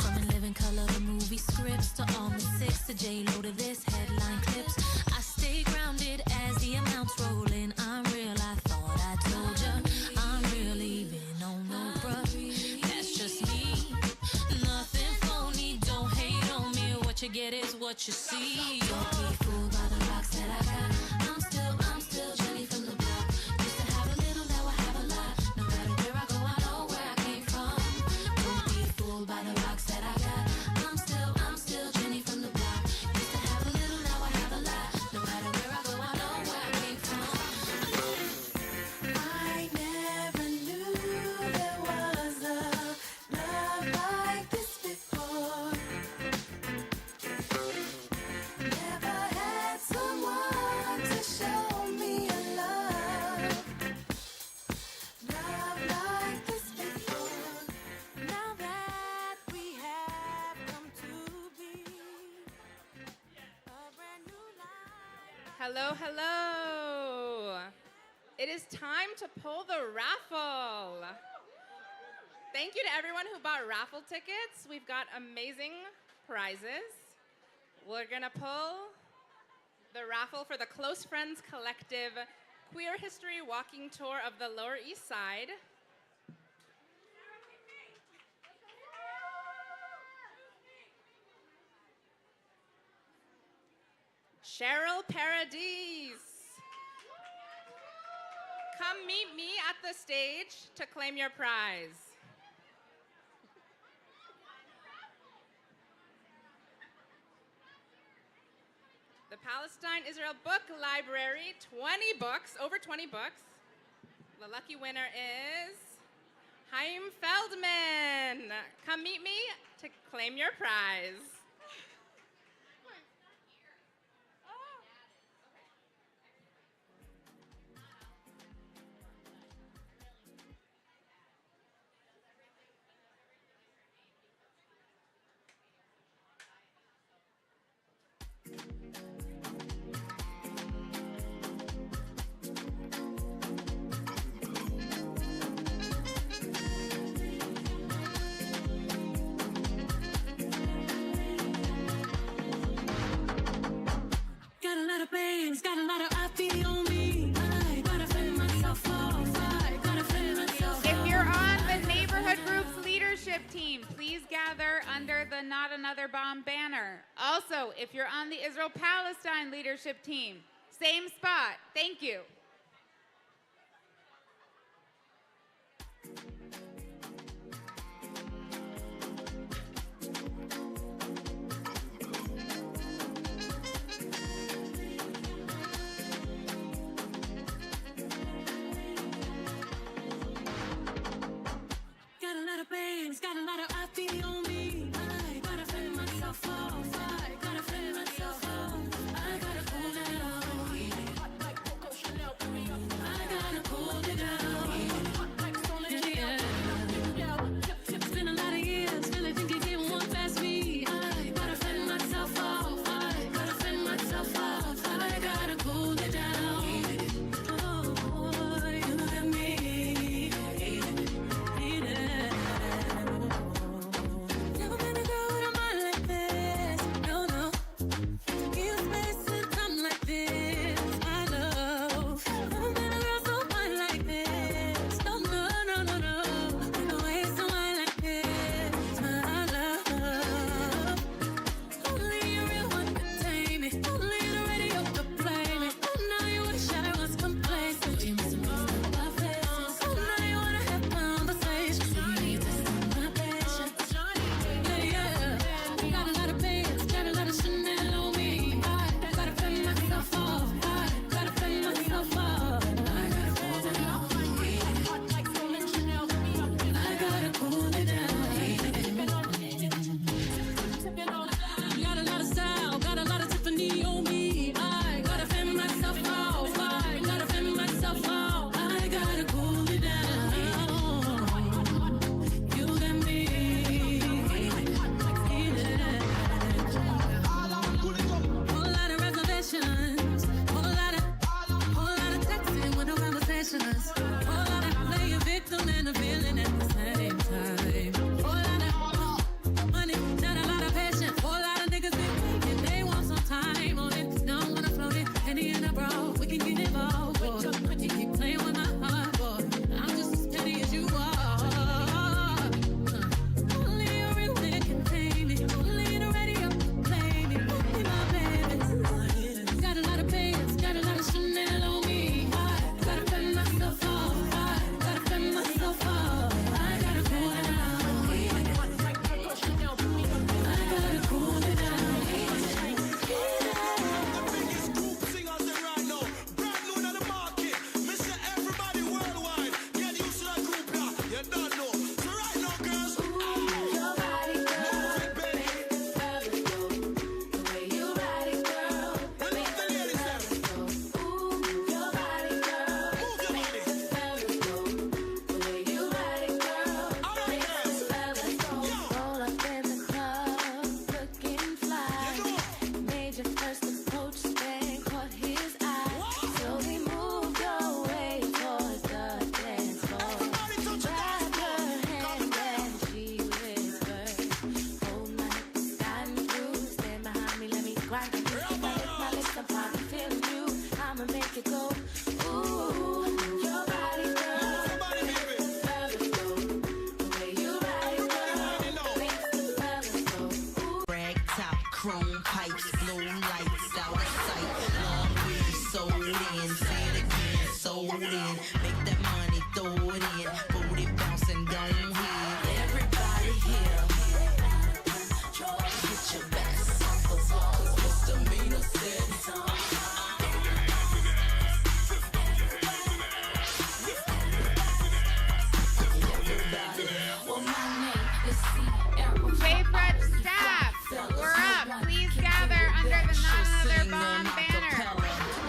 From In Living Color to movie scripts to all the six to J-Lo to this headline clips. I stay grounded as the amounts roll in. I'm real, I thought I told ya. I'm real, even on no bruh. That's just me. Nothing phony, don't hate on me. What you get is what you see. Don't be fooled by the rocks that I got. I'm still Jenny from the block. Used to have a little, now I have a lot. No matter where I go, I know where I came from. Don't be fooled by the rocks that I got. I'm still Jenny from the block. Used to have a little, now I have a lot. No matter where I go, I know where I came from. I never knew there was a love like this before. Never Hello, hello. It is time to pull the raffle. Thank you to everyone who bought raffle tickets. We've got amazing prizes. We're gonna pull the raffle for the Close Friends Collective Queer History Walking Tour of the Lower East Side. Cheryl Paradis. Come meet me at the stage to claim your prize. The Palestine-Israel Book Library, 20 books, over 20 books. The lucky winner is Chaim Feldman. Come meet me to claim your prize. Got a lot of bangs, got a lot of I feel on me. I gotta fend myself off. I gotta fend myself If you're on the neighborhood group's leadership team, please gather under the Not Another Bomb banner. Also, if you're on the Israel-Palestine leadership team, same spot. Thank you. Got a lot of bangs, got a lot of I feel on me. I gotta fend myself off. I gotta fend myself off. I gotta cool it down. I gotta cool it down. Why don't you take a lick, my lips, I'm probably feeling you. I'ma make it go. Ooh, your body does. Rag top, chrome pipes, blue lights out of sight. Long weed sold in, say it again, sold in. Make that money, throw it in, booty bouncing, don't hit. Everybody here, get your best off the wall. Misdemeanor said JFREJ staff, we're up. Please gather under the Not Another Bomb banner.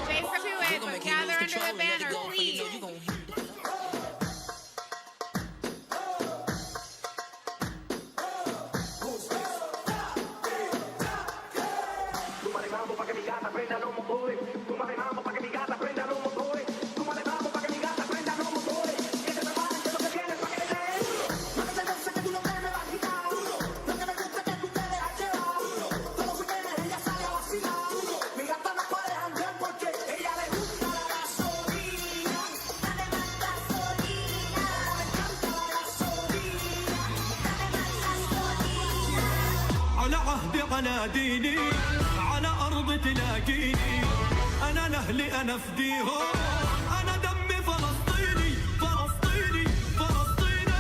JFREJ to it, but gather under the banner, please. على عهدي على ديني على أرض تلاقيني أنا لأهلي أنا فديهم أنا دمي فلسطيني فلسطيني فلسطيني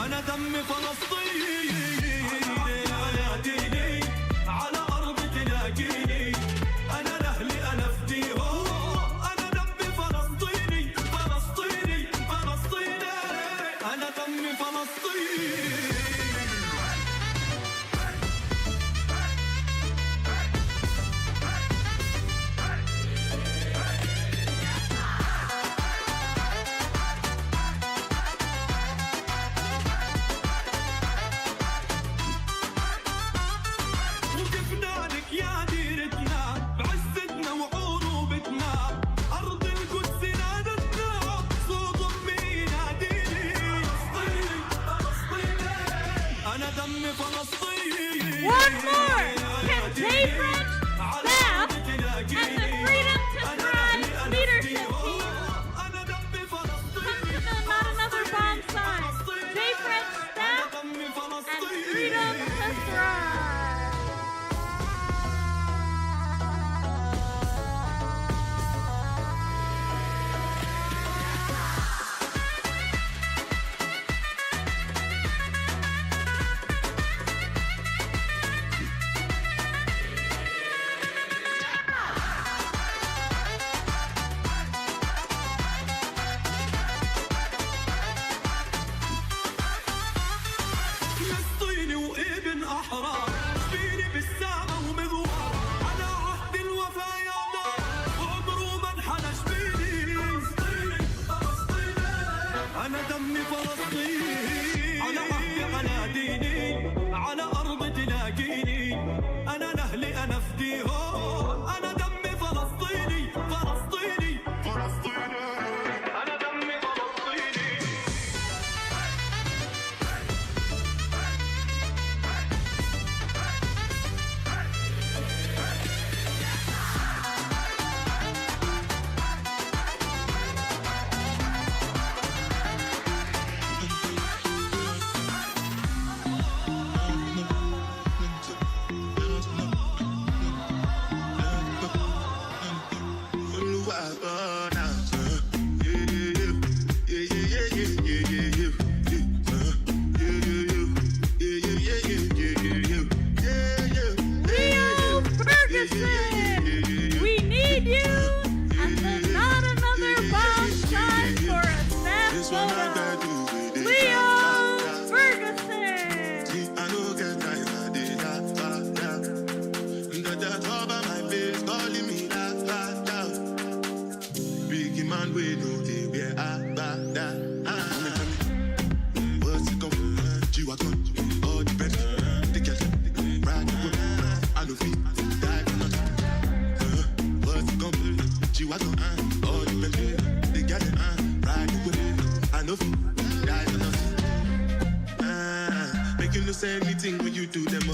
أنا دمي فلسطيني على ديني على أرض تلاقيني أنا لأهلي أنا فديهم أنا دمي فلسطيني فلسطيني فلسطيني أنا دمي فلسطيني وقفنا لك يا ديرتنا بعزتنا وعروبتنا أرض القدس نادتنا صوت أمي يناديني فلسطيني فلسطيني أنا دمي فلسطيني One more! Can JFREJ staff and the Freedom to Thrive leadership team come to the Not Another Bomb sign? JFREJ staff and Freedom to Thrive.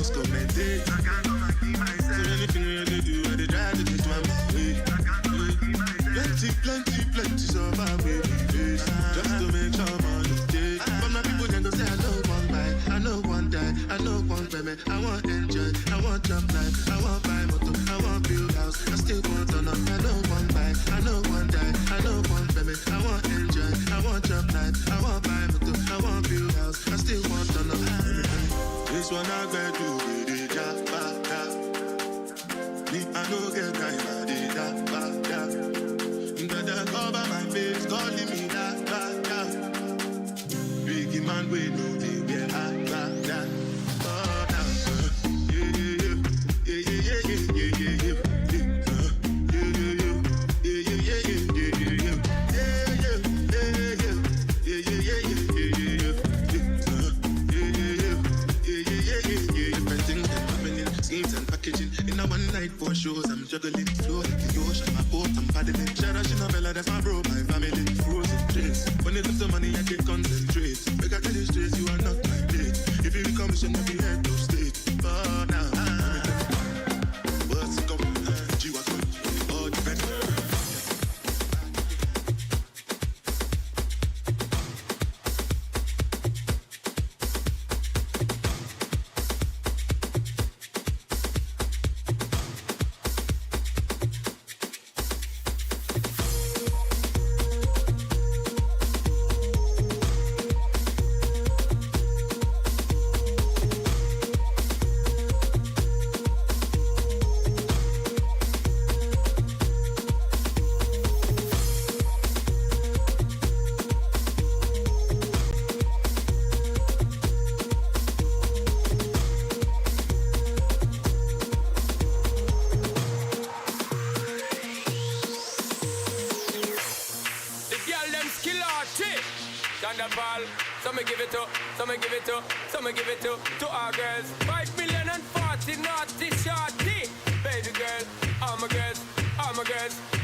must commend it. I can't come and keep myself. So anything we they do, I they try to get one way. Plenty so far with me just to make sure money day. But my people then go say I know one buy, I know one die, I know one payment. I want enjoy, I want jump life, I want buy motor, I want build house, I still want turn up. I know one buy, I know one die, I know one payment. I want enjoy, I want jump life, I want buy motor, I want build house, I still want turn up. This one I got to with the job back. Me I no get time, I did that. Gotta cover my face, calling me that. Biggie man, we know they get that. Oh, schemes and packaging. In a one night for shows, I'm juggling. Flow like the ocean, my boat, I'm paddling. Shara Shinabella, that's my bro, my family. Frozen drinks. When it comes to money, I can't concentrate. Make I tell you straight, you are not my date. If you become mission, I'll be head of state. But now, what's coming? G-Wagon, all depends. To our girls, 5 million and 40 naughty shorty. Baby girl, all my girls,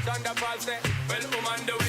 Thunderfall say, well, I'm on the way.